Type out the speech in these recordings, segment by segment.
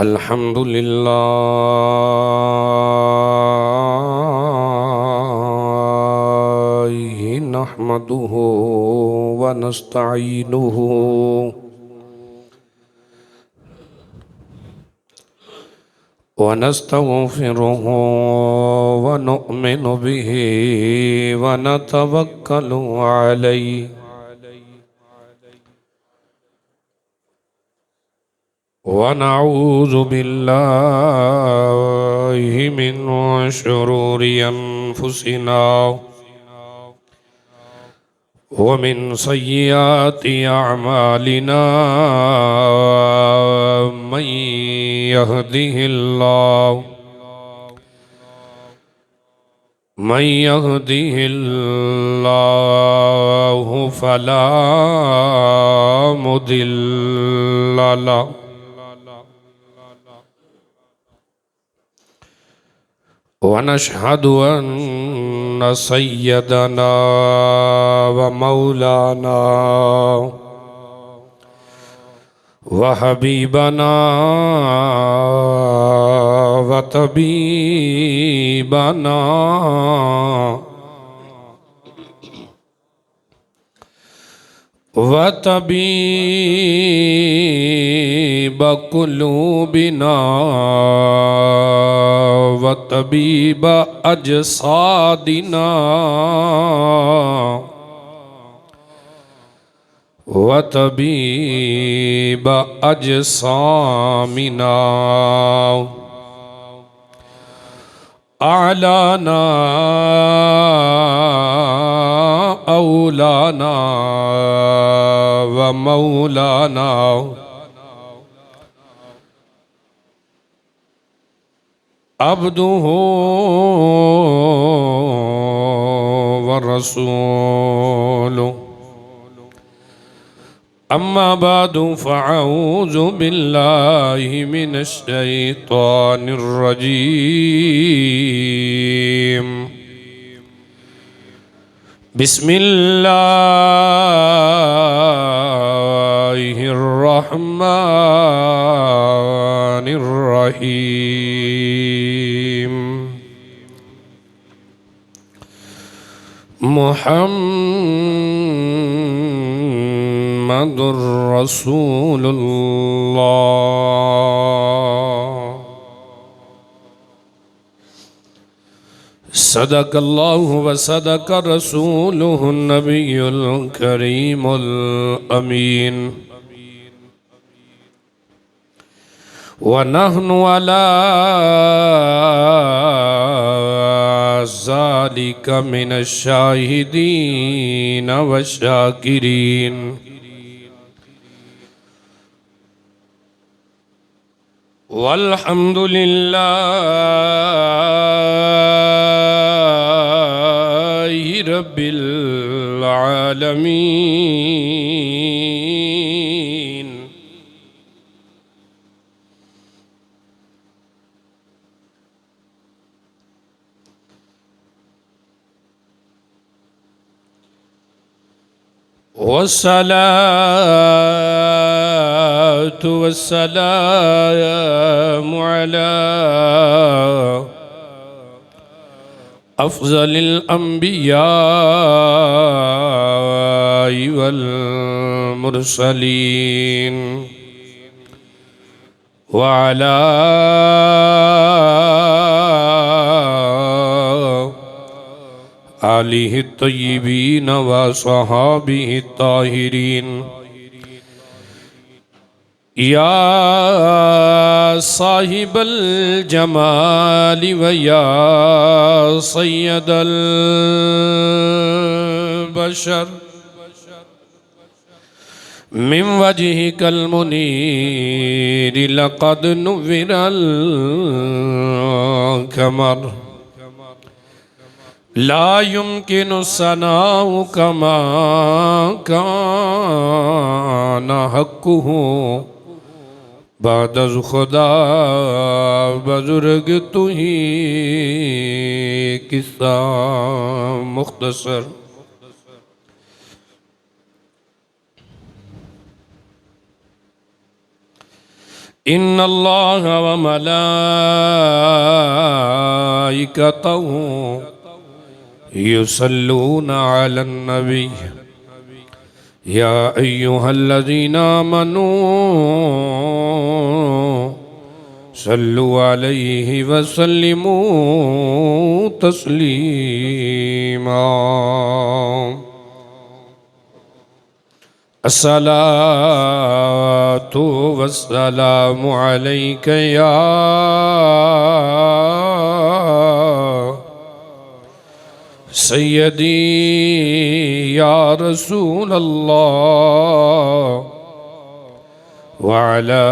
अल्हम्दुलिल्लाह नहमदुहु व नस्तईनुहु व नस्तगफिरुहु व नुअमिनु बिहि व नतवक्कलु अलैहि व नऊज़ु बिल्लाहि मिन शुरूरि अनफुसिना व मिन सय्यिआति अअमालिना मन यहदिहिल्लाहु फला मुदिल्ल लहु व नशहदु अन्न सय्यदना व मौलाना व हबीबना व तबीबना व तबीब कुलूबिना व तबीब अजसादिना व तबीब अजसामिना आलाना औलाना व मौलाना अब्दुहु व रसूलुहु अम्मा बादु फ़अऊज़ु बिल्लाहि मिनश शैतानिर रजीम बिस्मिल्लाहिर रहमानिर रहीम मुहम्मदुर रसूलुल्लाह सदक़ल्लाहु व सदक़ रसूलुहुन नबियुल करीमुल अमीन व नहनु अला ज़ालिका मिनश शाहिदीन व शाकिरीन वल्हम्दुलिल्लाहि रब्बिल आलमीन। वस्सलातु वस्सलामु अला अफ़ज़लिल अंबियाइ वल मुरसलीन व अला आलिहि तय्यिबीन व सहाबिहि ताहिरीन। या साहिबल जमाली व या सय्यदल बशर मिन वजहिकल मुनीर लक़द नुव्विरल क़मर ला युमकिनु सनाउ कमा काना हक़्क़ुहु बादज़ खुदा बुज़ुर्ग तू ही किस्सा मुख्तसर। इन्नल्लाह व मलाइकतहु युसल्लूना अलन नबी या अय्युहल्लज़ीना आमनू सल्लु अलैहि वसल्लिमू तस्लीमा। अस्सलातु वस्सलामु अलैका या सय्यदी या रसूल अल्लाह व अला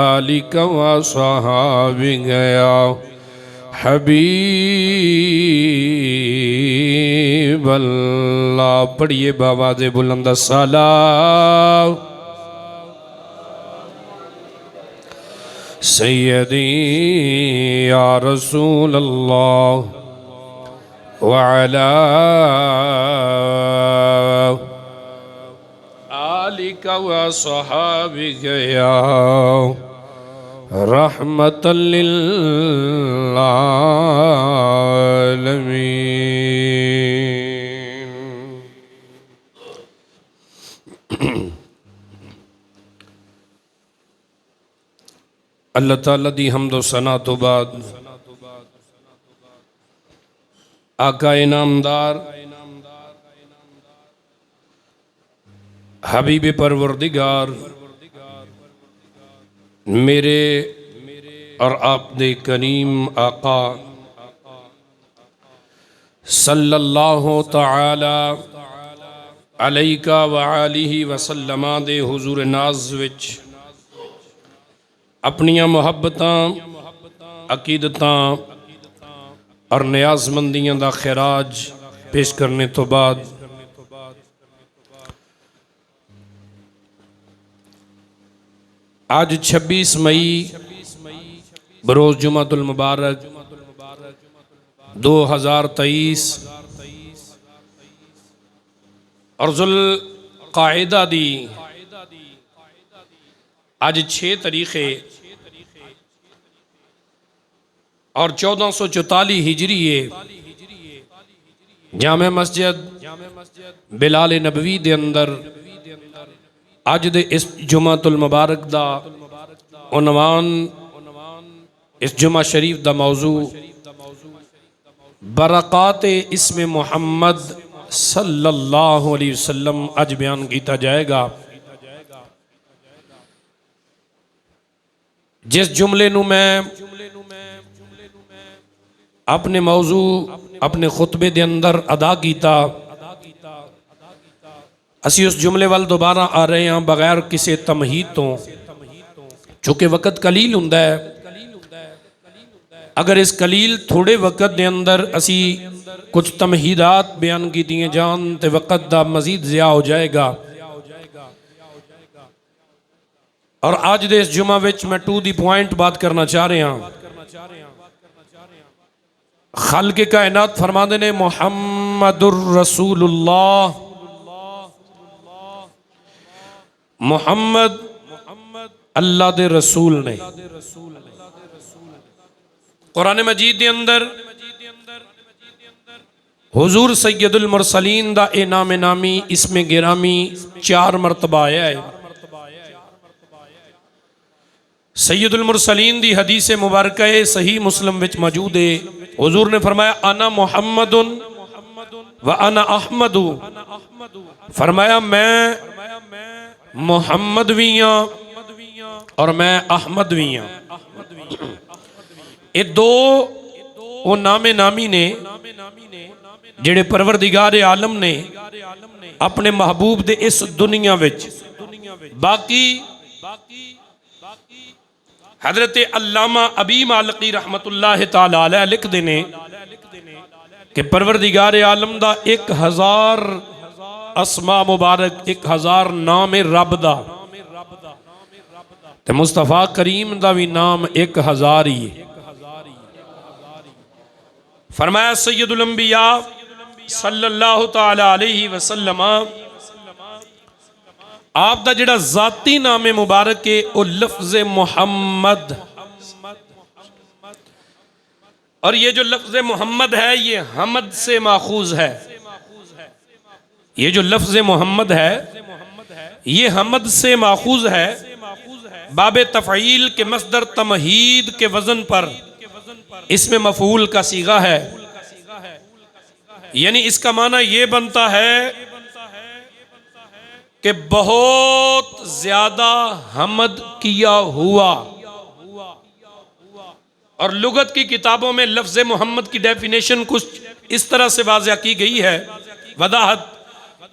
आलिका व सहाबिका या हबीब अल्लाह। पढ़िए बावाज़े बुलंद सलाम सय्यदी या रसूल अल्लाह व अला आलिका व सहाबिका या रहमतल लिल आलमीन। अल्लाह ताला दी हम्दो सना तो बाद आका इनामदार हबीब परवरदिगार मेरे और आपदे करीम आका सल्लल्लाहु तआला अलैका व आलिहि वसल्लमा दे हुजूर नाज़ विच अपनियां मुहब्बतां अकीदतां और नियाज़मंदियां दा खिराज पेश करने तो बाद आज 26 मई बरोज़ जुमातुल मुबारक 2023 और जुल कायदा दी आज 6 तारीख़े और 1444 हिजरी जामे मस्जिद बिलाल नबवी दे अंदर अज दे इस जुमातुल मुबारक दा उन्वान इस जुमा शरीफ दा मौजू बरक़ात इस्म मुहम्मद सल्लल्लाहु अलैहि वसल्लम अज बयान किया जाएगा। जिस जुमले नू मैं अपने मौजू अपने खुतबे दे अंदर अदा किया असी उस जुमले वाल दोबारा आ रहे हैं बगैर किसी तमहीद तो, चूँकि वक़्त कलील हुंदा है। अगर इस कलील थोड़े वक़्त दे अंदर असी कुछ तमहीदात बयान की जान तो वक़्त दा मजीद ज़िया हो जाएगा। और आज दे इस जुमा विच मैं टू दी पॉइंट बात करना चाह रहा। खालिक़े कायनात फरमाते ने मुहम्मदुर रसूलुल्लाह, मुहम्मद अल्लाह दे रसूल ने। कुरान मजीद दे अंदर हुजूर सैयदुल मुरसलीन दा ए नाम नामी इसमें गिरामी 4 मरतबा आया है। सैयदुल मुरसलीन दी हदीस मुबारक सही मुस्लिम विच मौजूद है। हुजूर ने फरमाया अना मुहम्मदुन व अना अहमदु, फरमाया मैं मुहम्मद भी हाँ और मैं अहमद भी हाँ। ये दो वो नामे नामी ने जेड़े परवरदिगार आलम ने अपने महबूब दे इस दुनिया विच बाकी हजरत अल्लामा अबी मालिकी रहमतुल्लाह ताला अलैह लिखते ने कि परवरदिगार आलम दा 1000 अस्मा मुबारक 1000 नाम रब दा ते मुस्तफा करीम दा भी नाम 1000 ही है। फरमाया सैयदुल अंबिया सल्लल्लाहु ताला अलैहि वसल्लम आपका जिहड़ा जाती नाम मुबारक है वो लफ्ज़ मुहम्मद, और ये जो लफ्ज़ मोहम्मद है ये हमद से माखूज है। ये जो लफ्ज़ मोहम्मद है ये हमद से माखूज है, बाबे तफ़ईल के मस्दर तमहीद के वजन पर इसमें मफ़ूल का सीगा है। यानी इसका माना ये बनता है कि बहुत ज्यादा हमद किया हुआ। और लुगत की किताबों में लफ्ज़ मोहम्मद की डेफिनेशन कुछ इस तरह से वाज़िया की गई है, वदाहत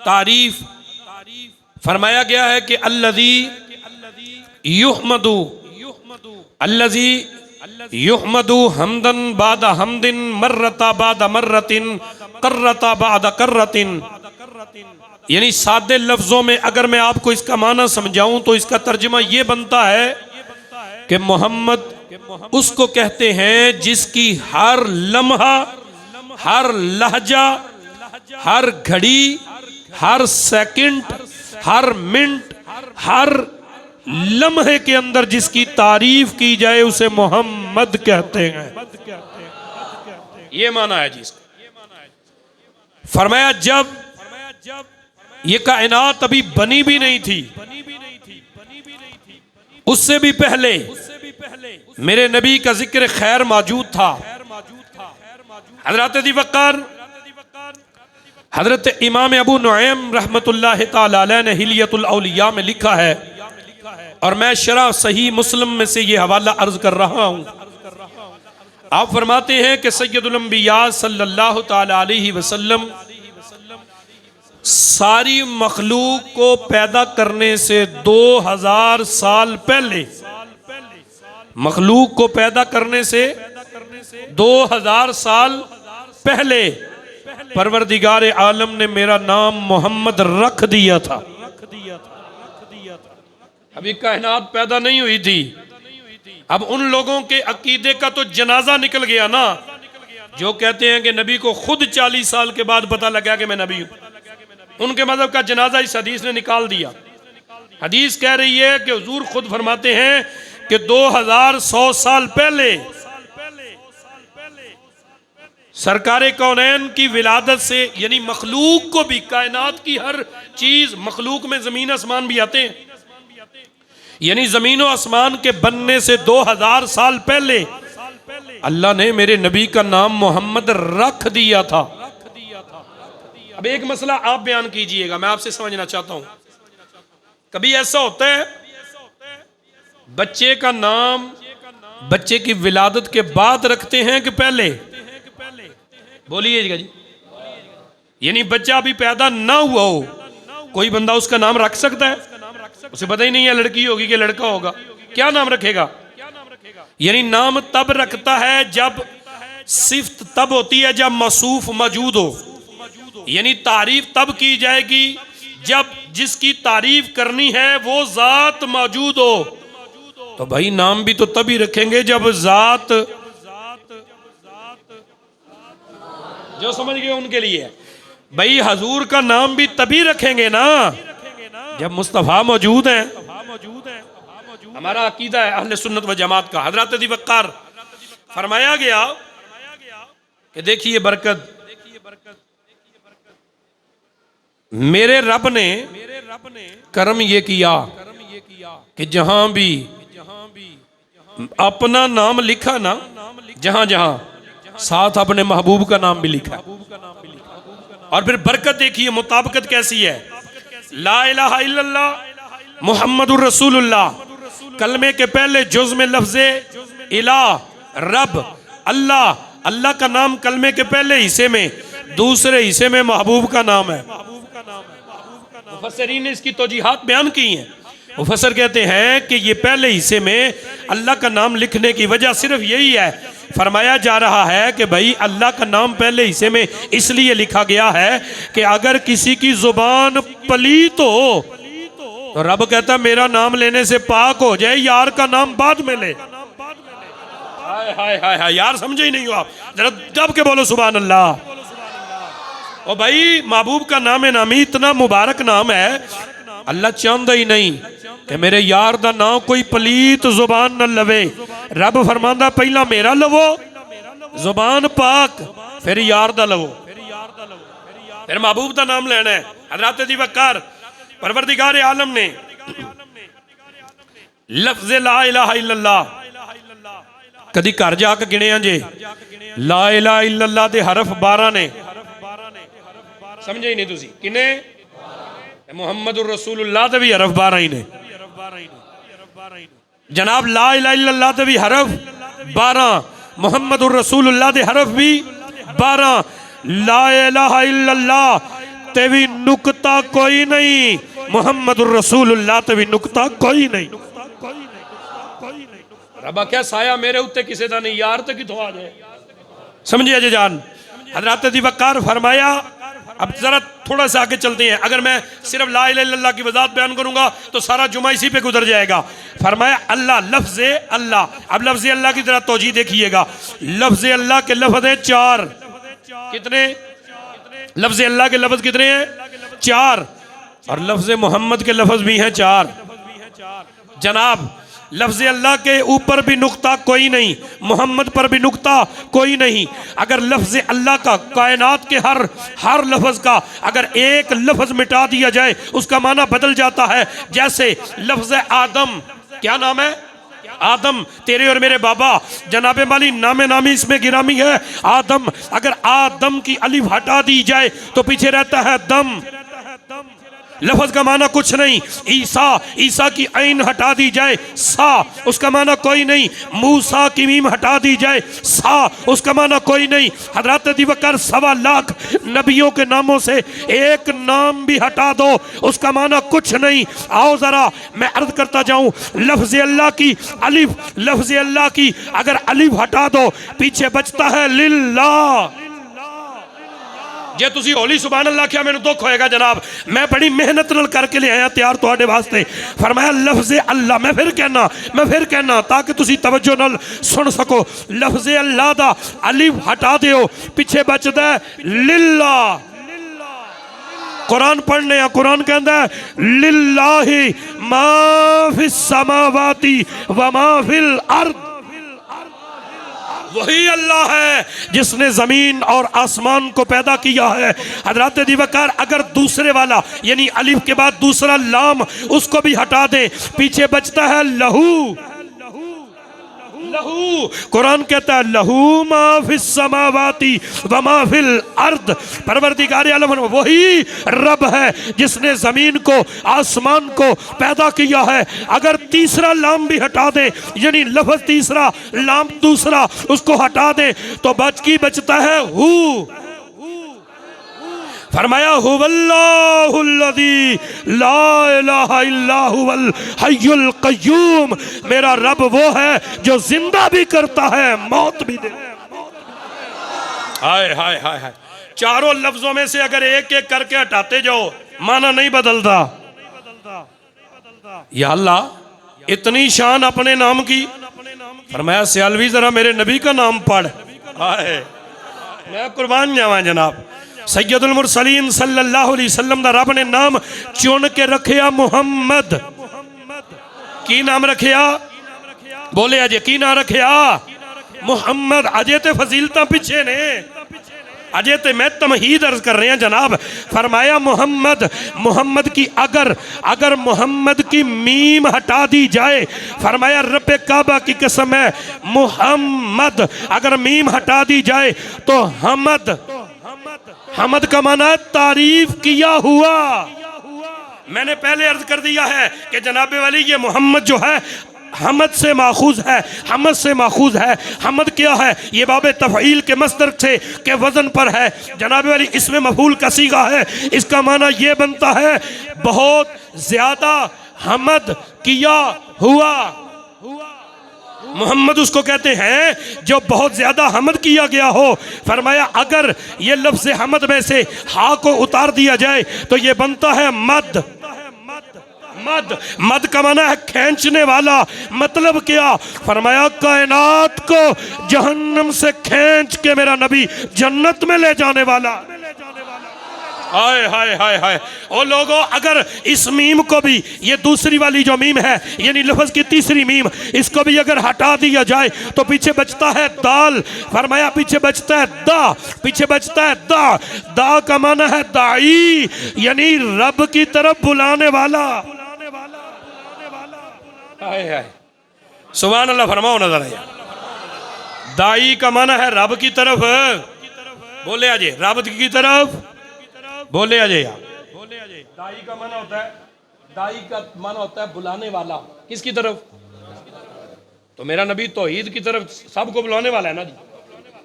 तारीफ फरमाया गया है कि अल्लज़ी युहमदु हमदन बादा हमदिन मर्रता बादा मर्रतिन कर्रता बादा कर्रतिन। यानी सादे लफ्जों में अगर मैं आपको इसका माना समझाऊं तो इसका तर्जुमा ये बनता है कि मोहम्मद उसको कहते हैं जिसकी हर लम्हा, हर लहजा, हर घड़ी, हर सेकंड, हर मिनट, हर लम्हे के अंदर जिसकी तारीफ की जाए उसे मोहम्मद कहते हैं। ये माना है जी इसका। फरमाया जब ये कायनात अभी बनी भी नहीं थी, उससे भी पहले मेरे नबी का जिक्र खैर मौजूद था। हजरत वक़ार हजरत इमाम अबू नुएम रहमतुल्लाह तआला अलैह ने हिलियतुल औलिया में लिखा है, और मैं शरह सही मुस्लिम में से ये हवाला अर्ज कर रहा हूँ। आप फरमाते हैं कि सैयदुल अंबिया सल्लल्लाहु तआला अलैहि वसल्लम सारी मखलूक को पैदा करने से 2000 साल पहले, मखलूक को पैदा करने से 2000 साल पहले परवरदिगार आलम ने मेरा नाम मोहम्मद रख दिया था। अभी कायनात पैदा नहीं हुई थी। अब उन लोगों के अकीदे का तो जनाजा निकल गया ना, जो कहते हैं कि नबी को खुद 40 साल के बाद पता लगा कि मैं नबी हूं। उनके मजहब का जनाजा इस हदीस ने निकाल दिया। हदीस कह रही है कि हुजूर खुद फरमाते हैं कि 2100 साल पहले सरकारे कौनैन की विलादत से, यानी मखलूक को भी, कायनात की हर चीज, मखलूक में जमीन आसमान भी आते हैं, यानी जमीन और आसमान के बनने से 2000 साल पहले अल्लाह ने मेरे नबी का नाम मोहम्मद रख दिया था। अब एक मसला आप बयान कीजिएगा, मैं आपसे समझना चाहता हूं। कभी ऐसा होता है बच्चे का नाम बच्चे की विलादत के बाद रखते हैं कि पहले? बोलिएगा जी। यानी बच्चा अभी पैदा ना हुआ हो, कोई बंदा उसका नाम रख सकता है? उसे पता ही नहीं है लड़की होगी कि लड़का होगा, क्या नाम रखेगा? यानी नाम तब रखता है जब सिफ्त तब होती है जब मौसूफ मौजूद हो, यानी तारीफ तब की जाएगी जब जिसकी तारीफ करनी है वो जात मौजूद हो। तो भाई नाम भी तो तभी रखेंगे जब जात, जो समझ गए उनके लिए, भाई हजूर का नाम भी तभी रखेंगे ना जब मुस्तफा मौजूद है। हमारा अकीदा है अहले सुन्नत व जमात का। हजरत वक़ार फरमाया गया कि देखिए बरकत, मेरे रब ने करम ये किया कि जहां भी अपना नाम लिखा ना, जहां जहां साथ अपने महबूब का नाम भी लिखा। और फिर बरकत देखिए, मुताबिकत कैसी है। ला इलाहा इल्लल्लाह मुहम्मदुर रसूलुल्लाह, कलमे के पहले जुज में लफ्ज़े इला, रब, अल्लाह, अल्लाह का नाम कलमे के पहले हिस्से में, दूसरे हिस्से में महबूब का नाम है। मुफस्सिरीन ने इसकी तौजीहात बयान की हैं। मुफस्सिर कहते हैं कि ये पहले हिस्से में अल्लाह का नाम लिखने की वजह सिर्फ यही है, फरमाया जा रहा है कि भाई अल्लाह का नाम पहले हिस्से में इसलिए लिखा गया है कि अगर किसी की जुबान पलीत हो तो रब कहता मेरा नाम लेने से पाक हो जाए, यार का नाम बाद में ले। हाय हाय हाय हाय, यार समझे ही नहीं हो आप, जरा दब के बोलो सुभान अल्लाह। और भाई महबूब का नाम नामी इतना मुबारक नाम है अल्लाह चाहता ही नहीं कि मेरे यार दा नाम कोई पलीत जुबान न लवे। रब फरमांदा पहला मेरा लवो जुबान पाक, फिर यार दा लवो, फिर महबूब दा नाम लेना है। हज़रत दी वक़ार परवरदिगार आलम ने लफ्ज़ ला इलाहा इल्लल्लाह कदी घर जाके गिने जे? ला इलाहा इल्लल्लाह दे हरफ 12 ने, समझे ही नहीं तुसी किने? मुहम्मदुर रसूलुल्लाह दे भी हरफ 12 ही ने जनाब। ला इलाहा इल्लल्लाह दे भी हरफ 12, मुहम्मदुर रसूलुल्लाह दे हरफ भी 12। ला इलाहा इल्लल्लाह ते भी नुक्ता कोई नहीं, मुहम्मदुर रसूलुल्लाह ते भी नुक्ता कोई नहीं। रबा क्या साया मेरे उत्ते किसी का नहीं, यार तो कितों आ जाए, समझिए अजय जान। हज़रत दी वक़ार फरमाया, अब जरा थोड़ा सा आगे चलते हैं। अगर मैं सिर्फ ला इलाहा इल्लल्लाह की वज़ाहत बयान करूंगा तो सारा जुमा इसी पे गुजर जाएगा। फरमाया अल्लाह, लफ्ज़ अल्लाह। अब लफ्ज़ अल्लाह की जरा तौजीह देखिएगा। लफ्ज़ अल्लाह के लफ्ज़ हैं 4। कितने लफ्ज़ अल्लाह के लफ्ज़ कितने हैं? 4। और लफ्ज़ मोहम्मद के लफ्ज़ भी हैं 4 जनाब। लफ्ज़ अल्लाह के ऊपर भी नुक्ता कोई नहीं, मोहम्मद पर भी नुक्ता कोई नहीं। अगर लफ्ज़ अल्लाह का, कायनात के हर लफ्ज़ का अगर एक लफ्ज़ मिटा दिया जाए उसका माना बदल जाता है। जैसे लफ्ज़ आदम, क्या नाम है? आदम, तेरे और मेरे बाबा जनाबे वाली नामे नामी इसमें गिरामी है आदम। अगर आदम की अलिफ हटा दी जाए तो पीछे रहता है दम, लफ्ज़ का माना कुछ नहीं। ईसा, ईसा की ऐन हटा दी जाए सा, उसका माना कोई नहीं। मूसा की मीम हटा दी जाए सा, उसका माना कोई नहीं। हज़रत दी वक़ार 1.25 लाख नबियों के नामों से एक नाम भी हटा दो उसका माना कुछ नहीं। आओ ज़रा मैं अर्ज करता जाऊँ, लफ्ज़ अल्लाह की अलिफ, लफ्ज़ अल्लाह की अगर अलिफ हटा दो पीछे बचता है लिल्लाह। जे तुसी होली सुभान अल्लाह क्या मैंने दुख होएगा जनाब। मैं बड़ी मेहनत नाल करके ले आया तैयार तुहाडे वास्ते। फरमाया लफ्ज़ अल्लाह, मैं फिर कहना ताकि तुसी तवज्जो नाल सुन सको। लफ्ज़ अल्लाह दा अलिफ हटा दियो पीछे बचदा लिल्लाह। कुरान पढ़ने आ, कुरान कहता है लिल्लाहि मा फिस समावाति व मा फिल अर्द। वही अल्लाह है जिसने जमीन और आसमान को पैदा किया है। हज़रत दी वक़ार अगर दूसरे वाला यानी अलिफ के बाद दूसरा लाम उसको भी हटा दे पीछे बचता है लहू। लहू, कुरान कहता है लहू मा फिस समावाति व मा फिल अर्द। परवरदिगार आलम वही रब है जिसने जमीन को, आसमान को पैदा किया है। अगर तीसरा लाम भी हटा दे यानी लफ्ज़ तीसरा लाम दूसरा उसको हटा दे तो बचता है हु। फरमाया हुवल्लाहुल्लज़ी ला इलाहा इल्ला हुवल हय्युल क़य्यूम। मेरा रब वो है जो जिंदा भी करता है मौत भी दे। हाय हाय हाय हाय। चारों लफ्जों में से अगर एक एक करके हटाते जाओ माना नहीं बदलता। या अल्लाह इतनी शान अपने नाम की। फरमाया सियालवी जरा मेरे नबी का नाम पढ़। हाय मैं कुर्बान जावा जनाब। सैयदुल मुरसलीन सल्लल्लाहु अलैहि वसल्लम दा रब ने नाम चुन के रखिया मुहम्मद। की नाम रखिया? बोले अजे की नाम रखिया? मुहम्मद। अजे ते फजीलता पीछे ने, अजे ते मैं तमहीद अर्ज कर रहे हैं जनाब। फरमाया मोहम्मद, मोहम्मद की अगर मोहम्मद की मीम हटा दी जाए, फरमाया रब्बे काबा की कसम है मोहम्मद अगर मीम हटा दी जाए तो हमद, हमद का माना है तारीफ किया हुआ। मैंने पहले अर्ज कर दिया है कि जनाबे वाली ये मोहम्मद जो है हमद से माखूज है, हमद से माखूज है। हमद क्या है? ये बाबे तफ़ईल के मस्दर से के वजन पर है जनाबे वाली, इसमें मफूल का सीगा है। इसका माना ये बनता है बहुत ज्यादा हमद किया हुआ। मोहम्मद उसको कहते हैं जो बहुत ज्यादा हमद किया गया हो। फरमाया अगर ये लफ्ज़ हमद में से हा को उतार दिया जाए तो ये बनता है मद। मद, मद का माना है खींचने वाला। मतलब क्या? फरमाया कायनात को जहन्नम से खींच के मेरा नबी जन्नत में ले जाने वाला। हाय हाय हाय हाय। ओ लोगों, अगर इस मीम को भी, ये दूसरी वाली जो मीम है यानी लफ्ज की तीसरी मीम, इसको भी अगर हटा दिया जाए तो पीछे बचता है दाल। फरमाया पीछे बचता है दा, पीछे बचता है दा। दा का माना है दाई, यानी रब की तरफ बुलाने वाला। हाय हाय, सुभान अल्लाह फरमाओ ना जरा। दाई का माना है रब की तरफ, बोले अजय रब की तरफ, बोले अजय यार, बोले अजय। दाई का माना होता है, दाई का माना होता है बुलाने वाला। किसकी तरफ? तो मेरा नबी तौहीद की तरफ सबको बुलाने वाला है ना जी।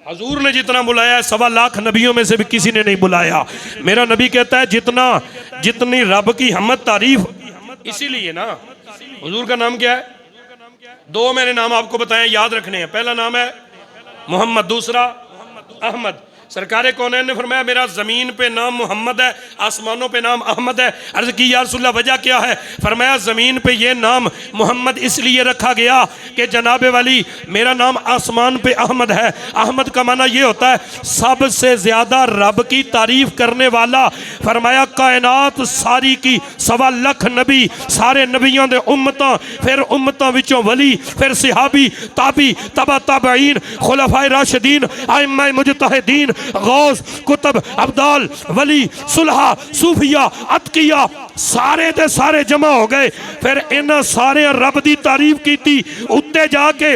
हजूर ने जितना बुलाया है 1.25 लाख नबियों में से भी किसी ने नहीं बुलाया। मेरा नबी कहता है जितना, जितनी रब की हमद तारीफ, इसीलिए ना। हुजूर का नाम क्या है? 2 मैंने नाम आपको बताए, याद रखने हैं। पहला नाम है मोहम्मद, दूसरा अहमद। सरकार कौनैन ने फरमाया मेरा ज़मीन पे नाम मोहम्मद है, आसमानों पे नाम अहमद है। अर्ज़ की या रसूल अल्लाह वजह क्या है? फरमाया ज़मीन पे ये नाम मोहम्मद इसलिए रखा गया कि जनाबे वाली मेरा नाम आसमान पे अहमद है। अहमद का माना ये होता है सबसे ज़्यादा रब की तारीफ़ करने वाला। फरमाया कायनात सारी की 1.25 लाख नबी, सारे नबियों दे उम्मतां, फिर उम्मतां विचों वली, फिर सिहाबी, ताबी, तबा ताबईन, खुलफाए राशिदीन, आइम्मा मुजतहिदीन, गौस, कुतब, अब्दाल, वली, सुलहा, सूफिया, अतकिया, सारे दे सारे जमा हो गए। फिर इन्हां सारे रब दी तारीफ कीती, उत्ते जाके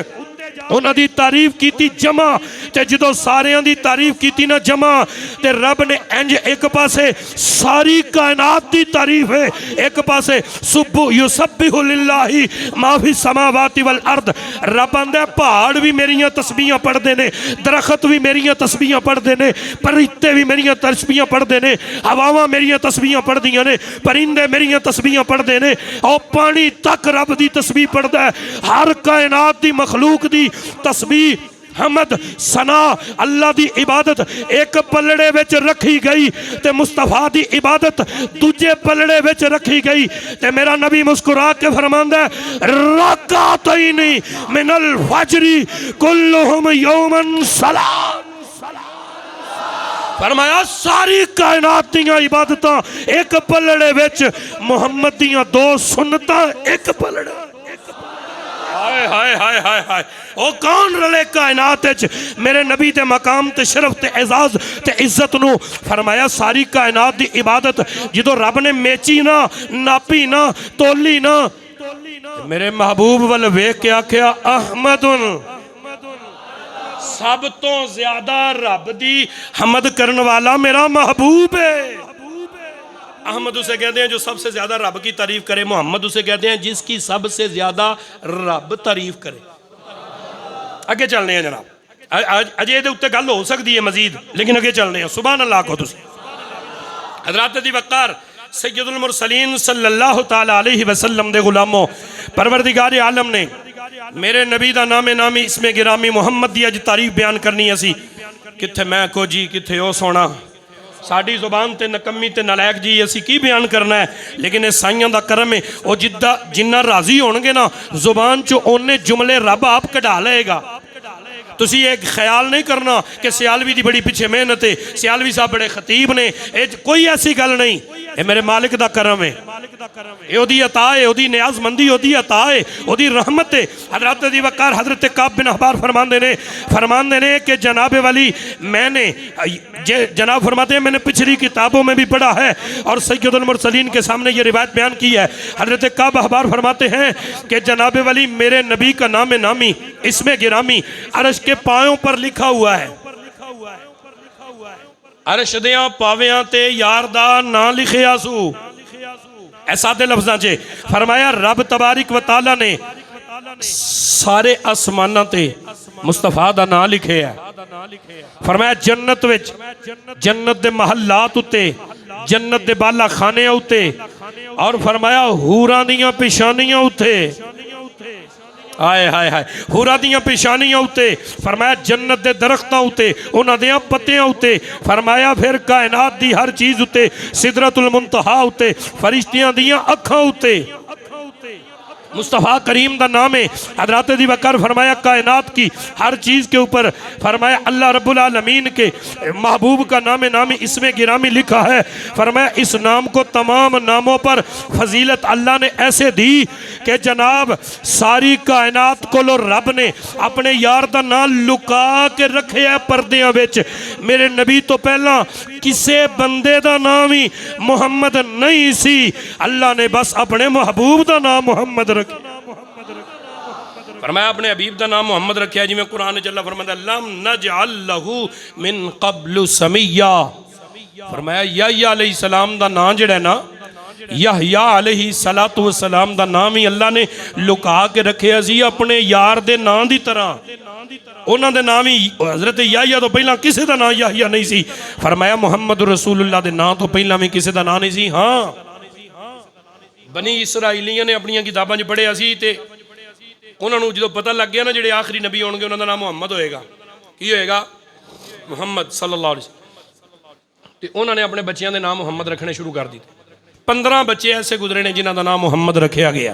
उन्हां दी तारीफ कीती जमा। ते जदों सारियां दी तारीफ कीती ना जमा, ते रब ने इंज एक पासे सारी कायनात दी तारीफ है, एक पासे सुब्बु युसब्बिहु लिल्लाहि मा फी समावाति वल अर्द। रब आंदा पहाड़ भी मेरियां तस्बीहां पढ़दे ने, दरखत भी मेरियां तस्बीहां पढ़दे ने, परिंदे भी मेरियां तस्बीहां पढ़दे ने, हवावां मेरियां तस्बीहां पढ़दियां ने, परिंदे मेरियां तस्बीहां पढ़दे ने, और पानी तक रब दी तस्बीह पढ़दा है। हर कायनात दी मखलूक दी तस्बीह, हमद, सना, अल्लाह दी इबादत एक पलड़े विच रखी गई, ते मुस्तफा दी इबादत दूजे पलड़े विच रखी गई। ते मेरा नबी मुस्कुरा के फरमांदा है रकातैनी मिनल फजरी कुल्लुहुम यौमन सलाम। फरमाया सारी कायनात दियां इबादतां एक पलड़े विच, मोहम्मद दियां 2 सुन्नतां एक पलड़ा। हाय हाय हाय हाय हाय। ओ कौन रले कायनात विच मेरे नबी दे मकाम ते शरफ ते एजाज ते इज्जत नू। फरमाया सारी कायनात दी इबादत जदों रब ने मेची ना, नापी ना, तोली ना, मेरे महबूब वल वेख के आख्या अहमदुन, सब तो ज्यादा रब दी हमद करने वाला मेरा महबूब है। अहमद उसे कहते हैं जो सबसे ज्यादा रब की तारीफ करे, मोहम्मद उसे कहते हैं जिसकी सबसे ज्यादा रब तारीफ करे। अगे चलने हैं जनाब, अजे दे उत्ते गल हो सकती है मजीद, लेकिन अगे चलने हैं। सुभान अल्लाह को तुसी हज़रात दी वक़ार सैयदुल मुरसलीन सल्लल्लाहु तआला अलैहि वसल्लम दे गुलामों, परवरदिगार आलम ने मेरे नबी दा नामे नामी इसमें गिरामी मुहम्मद दी अज तारीफ बयान करनी। असी किथे मैं को जी, किथे ओ सोना, साड़ी जुबान ते नकम्मी ते नलायक जी असी की बयान करना है। लेकिन ये साइयां दा करम है, वो जिद्दा जिन्ना राजी होणगे ना जुबान चो ओने जुमले रब आप कढ़ा लेगा। तुसी एक ख्याल नहीं करना कि सियालवी दी बड़ी पिछे मेहनत है, सियालवी साहब बड़े खतीब ने, कोई ऐसी गल नहीं। ये मेरे मालिक दा करम है, ये ओदी अता है, ओदी नियाजमंदी, ओदी अता है, ओदी रहमत है। हज़रत दी वक़ार हज़रत काब बिन अहबार फरमाते ने कि जनाबे वाली मैंने जनाब फरमाते हैं मैंने पिछली किताबों में भी पढ़ा है और सैयदुल मुरसलीन के सामने ये रिवायत बयान की है। हज़रत काब अहबार फरमाते हैं कि जनाबे वाली मेरे नबी का नाम नामी इसमें गिरामी अर्श के पायों पर लिखा हुआ है। अर्श दियां पावियां ते यार दा ना लिखिया सू। ऐसा दे लफ्ज़ां च फरमाया रब तबारिक व तआला ने सारे आसमानां ते मुस्तफा दा नाम लिखे है। फरमाया जन्नत विच, जन्नत दे महल्लात उत्ते, जन्नत दे बाला खाने उत्ते, और फरमाया हूरां दियां पेशानियां उत्ते। आए हाय हाय, हूरां दियां पेशानियां उत्ते। फरमाया जन्नत दे दरख्तां उत्ते, उन्हां दियां पत्तियां उत्ते। फरमाया फिर कायनात दी हर चीज उत्ते, सिदरतुल मुंतहा उत्ते, फरिश्तियां दियां अखां उत्ते। मुस्तफ़ा करीम का नाम है। हज़रत अबू बकर फरमाया कायनात की हर चीज़ के ऊपर फरमाया अल्लाह रब्बुल आलमीन के महबूब का नाम इसमें गिरामी लिखा है। फरमाया इस नाम को तमाम नामों पर फजीलत अल्लाह ने ऐसे दी कि जनाब सारी कायनात को रब ने अपने यार का नाम लुका के रखे है पर्दियां विच। मेरे नबी तो पहला किसी बंदे का नाम ही मुहम्मद नहीं सी, अल्लाह ने बस अपने महबूब का नाम मुहम्मद रखा। फरमाया अपने हबीब का नाम मुहम्मद रखा जिवें कुरान च अल्लाह फरमांदा लम नजअल लहू मिन क़ब्लु समिया। फरमाया याह्या अलैहिस्सलाम का नाम जिहड़ा ना याह्या अलैहिस्सलातु वस्सलाम का नाम ही अल्लाह ने लुका के रखे सी अपने यार दे नाम की तरह। उन्होंने नाम ही हज़रत याह्या तो पहला किसी का नाम याह्या नहीं सी। फरमाया मुहम्मद रसूलुल्लाह के नाम तो पहला भी किसी का नाम नहीं सी। हाँ बनी इसराइलियां ने अपनी किताबों च पढ़िया सी ते उन्होंने जो पता लग गया ना ਜਿਹੜੇ आखिरी नबी होंगे उन्होंने नाम मुहम्मद होएगा। की होएगा? मुहम्मद सल्लल्लाहु अलैहि वसल्लम। तो उन्होंने अपने बच्चों के नाम मुहम्मद रखने शुरू कर दिए। 15 बच्चे ऐसे गुजरे ने जिन्हों का नाम मुहम्मद रखा गया।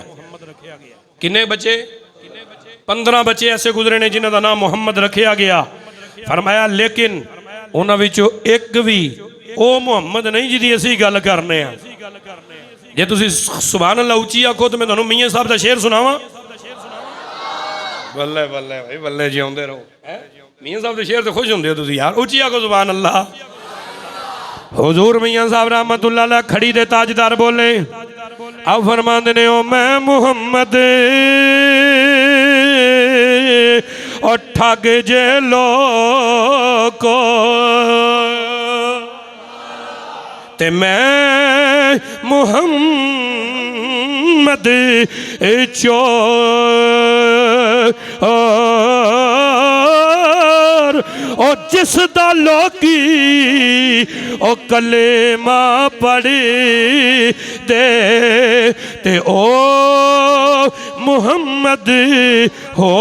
किन्ने बच्चे? 15 बच्चे ऐसे गुजरे ने जिन्हों का नाम मुहम्मद रखा गया। फरमाया लेकिन उन्होंने एक भी वो मुहम्मद नहीं जिहदी असीं गल करने आ। जे तुसीं सुभान अल्लाह उच्ची आखो तो मैं तुहानूं मियां साहब का शेर सुनावां। बल्ले बल्ले भाई बल्ले जिउंदे रहो। मियां साहब के शेर तो खुश होंदे हो तुसीं यार। उच्ची आखो सुभान अल्लाह। हुजूर मियां साहब रहमतुल्लाह अलैह खड़ी दे ताजदार बोले अब फरमांदे ने ओ मैं मुहम्मद और ठग जे लोको ते मैं मुहम्मद चोर ओ जिस दा लोकी ओ कलेमा पढ़ दे ते ओ मुहम्मद हो।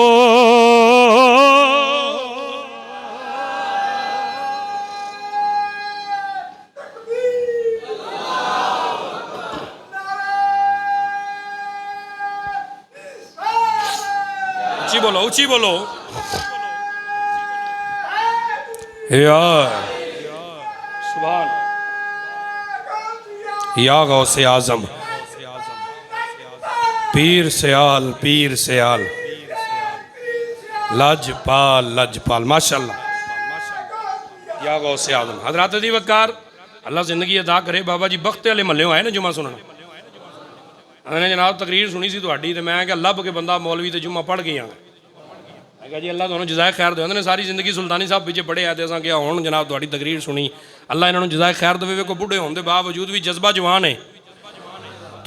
ऊंची बोलो यार सुभान या गौसे आजम पीर सयाल लजपाल माशाल्लाह या गौसे आजम। हजरत अली वकार अल्लाह जिंदगी अदा करे। बाबा जी बख्ते वाले मल्ले आए ना जुमा सुनना। मैंने जनाब तकरीर सुनी सी तुहाडी ते मैं क्या लभ के बंदा मौलवी ते जुमा पढ़ गई। मैं जी अल्लाह तुहानूं जज़ाए खैर दे। उन्होंने सारी जिंदगी सुल्तानी साहब पीछे पढ़े आए तो असां क्या हुण जनाब तुहाडी तकरीर सुनी। अल्लाह इन्होंने जज़ाए खैर देवे। वे को बुढ़े होने के बावजूद भी जज्बा जवान है।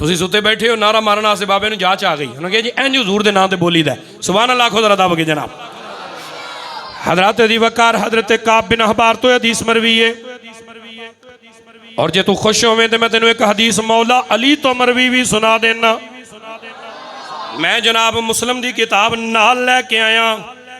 तुसीं सुते बैठे हो नारा मारन वास्ते बाबे नूं जाच आ गई। उन्होंने कहा जी इंज हजूर के नाम से बोली दा सुभान अल्लाह आखो जरा दब के जनाब। हजरत अली वकार हजरत काब बिन अहबार तो हदीस मरवी है और जे तू खुश होवें तो मैं तेनों एक हदीस मौला अली तो मरवी भी सुना देना। मैं जनाब मुस्लिम की किताब नाल लैके आया।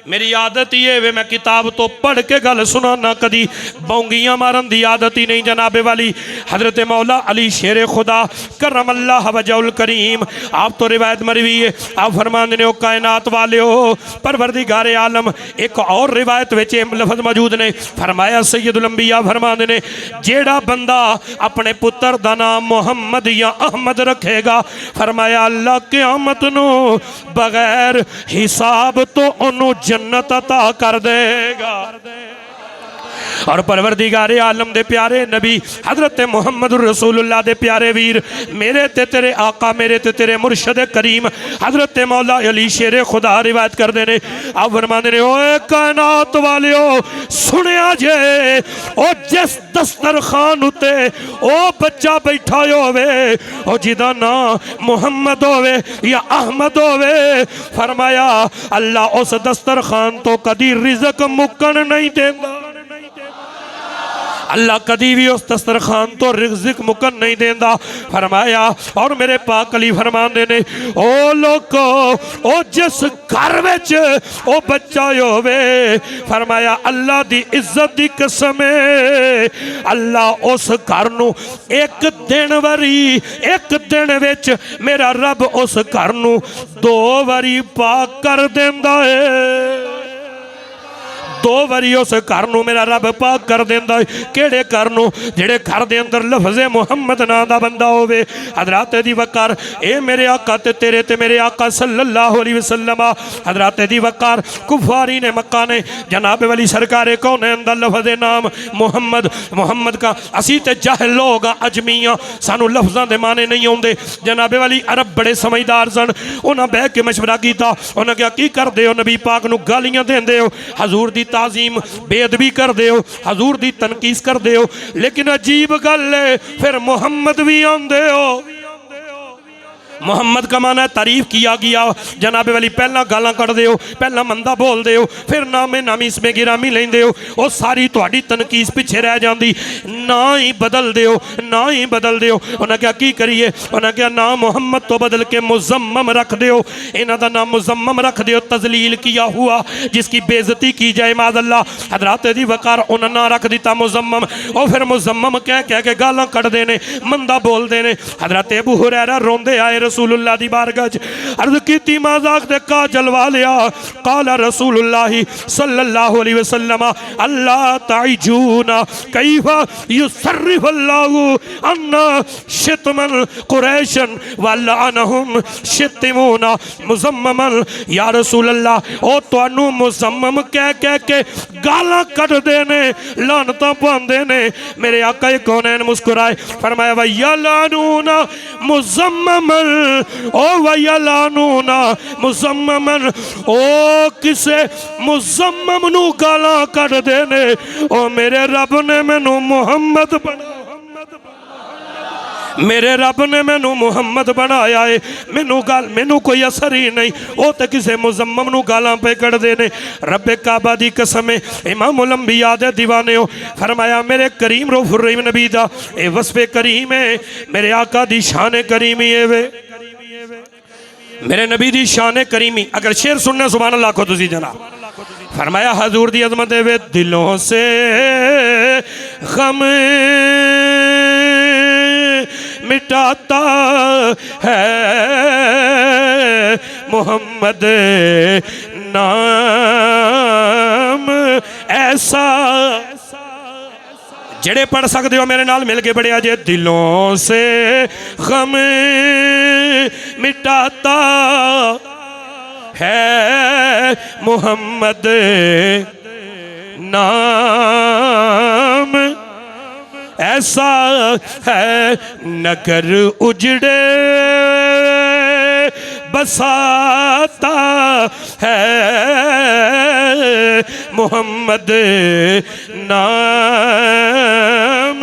मेरी आदत ही है वे मैं किताब तो पढ़ के गल सुनाना कदी बौंगियां मारन की आदत ही नहीं जनाबे वाली। हजरत मौला अली शेर खुदा करम अल्लाह वजहुल करीम आप तो रिवायत मरवी है। आप फरमांदे ने ओ कायनात वाले हो परवरदिगार आलम। एक और रिवायत विच लफज मौजूद ने फरमाया सैयदुल अंबिया फरमांदे ने जेड़ा बंदा अपने पुत्र दा नाम मुहम्मद या अहमद रखेगा फरमाया अल्लाह क़यामत नूं बगैर हिसाब तो ओनू जन्नत अता कर देगा। और परवरदिगार आलम दे प्यारे नबी हजरत मुहम्मद रसूलुल्लाह दे प्यारे वीर मेरे ते तेरे आका मेरे ते तेरे मुर्शद करीम हजरत मौला अली शेर खुदा रिवायत करते हैं। आप फरमाते ने ओए कायनात वालियो सुनिया जे ओ जिस दस्तरखान उते ओ बच्चा बैठा होवे ओ जिदा नाम मुहम्मद होवे या अहमद होवे फरमाया अल्लाह उस दस्तरखान तो कदी रिज़्क मुक्कन नहीं देंदा। अल्लाह कदी भी उस दस्तरखान तो रिज़्क मुकन नहीं देंदा। फरमाया और मेरे पाक अली फरमांदे ने ओ लोको ओ जिस घर विच ओ बच्चा होवे, फरमाया अल्लाह दी इज्जत दी कसम है अल्लाह उस घर नू एक दिन वारी एक दिन विच मेरा रब उस घर नू 2 वारी पाक कर देंदा है। 2 बारी उस घर नू मेरा रब पाक कर देंदा है। केड़े घर नू? जेड़े घर दे अंदर लफज़े मुहम्मद नाम दा बंदा होवे। हज़रात दी वकार ए मेरे आका ते तेरे ते मेरे आका सल्लल्लाहु अलैहि वसल्लम, हज़रात दी वकार कुफारी ने मक्का ने जनाब वाली सरकार कौनैन दा लफज़ नाम मुहम्मद, मुहम्मद का असी ते जाहिल लोग अजमियां सानू लफज़ां दे माने नहीं आउंदे। जनाब वाली अरब बड़े समझदार सन, उन्हां बह के मशवरा कीता। उन्हां कहा की करदे हो? नबी पाक नू गालियां देंदे हो, हजूर दी ताजीम बेअदबी कर दे हो, हजूर दी तनकीस कर दे हो, लेकिन अजीब गल है फिर मोहम्मद भी आंदे हो। मोहम्मद का माना है तारीफ किया गया। जनाबे वाली पहला गालां कढ़दे हो, पहला मंदा बोलते हो, फिर नामे नामी इसमें गिरामी लेंदे हो, वो सारी तुहाडी तनकीस पिछे रह जाती। ना ही बदलते हो, ना ही बदलते हो। उन्हें क्या की करिए? उन्हें क्या ना मोहम्मद तो बदल के मुजम्मम रख दो, इन्हों का नाम मुजम्मम रख दो, तजलील किया हुआ जिसकी बेइज्जती की जाए माज़अल्लाह। हज़रात दी वकार उन्होंने ना रख दिता मुजम्मम, और फिर मुजम्मम कह कह के गालां कढ़दे ने, मंदा बोलते ने। हज़रत अबू हुरैरा रोंदे आए रसूलुल्लाह दी बारगाह च, अर्ज़ कीती मज़ाक दे का जलवा लिया। काला रसूलुल्लाह सल्लल्लाहु अलैहि वसल्लम अल्लाह ताइजूना कैफा युसर्रिफुल्लाहु अन्ना शितमन कुरैशन वलअनहुम शितमुना मुजम्ममन। या रसूलल्लाह ओ तुहानू मुजम्मम कह कह के गालां कढ़दे ने, लानतां पांदे ने। मेरे आका कौनैन मुस्कुराए, फरमाया वैया लानूना मुजम्ममन, ओ वैया लानूना मुजम्ममन, ओ किसे मुजम्मम नू गालां कढ़दे ने, ओ मेरे रब ने मैनू मुहम्मद बना, मेरे रब ने मैनू मुहम्मद बनाया है, मैनू गल मैनू कोई असर ही नहीं। वो तो किसी मुजम्मम नू गालां पे कढ़दे ने। रब्बे काबा दी कसम है, इमामुल अंबिया दे दीवाने हो, फरमाया मेरे करीम रऊफुर रहीम नबी दा ए वस्फे करीम है, मेरे आका दी शान करीमी है वे, मेरे नबी दी शान करीमी। अगर शेर सुनने सुभान अल्लाह को तुसी जना, फरमाया हजूर दी अजमत वे दिलों से गम मिटाता है मोहम्मद नाम ऐसा। जेड़े पढ़ सकते हो मेरे नाल मिल के पढ़िया जे, दिलों से गम मिटाता है मोहम्मद नाम ऐसा है, नगर उजड़े बसाता है मोहम्मद नाम।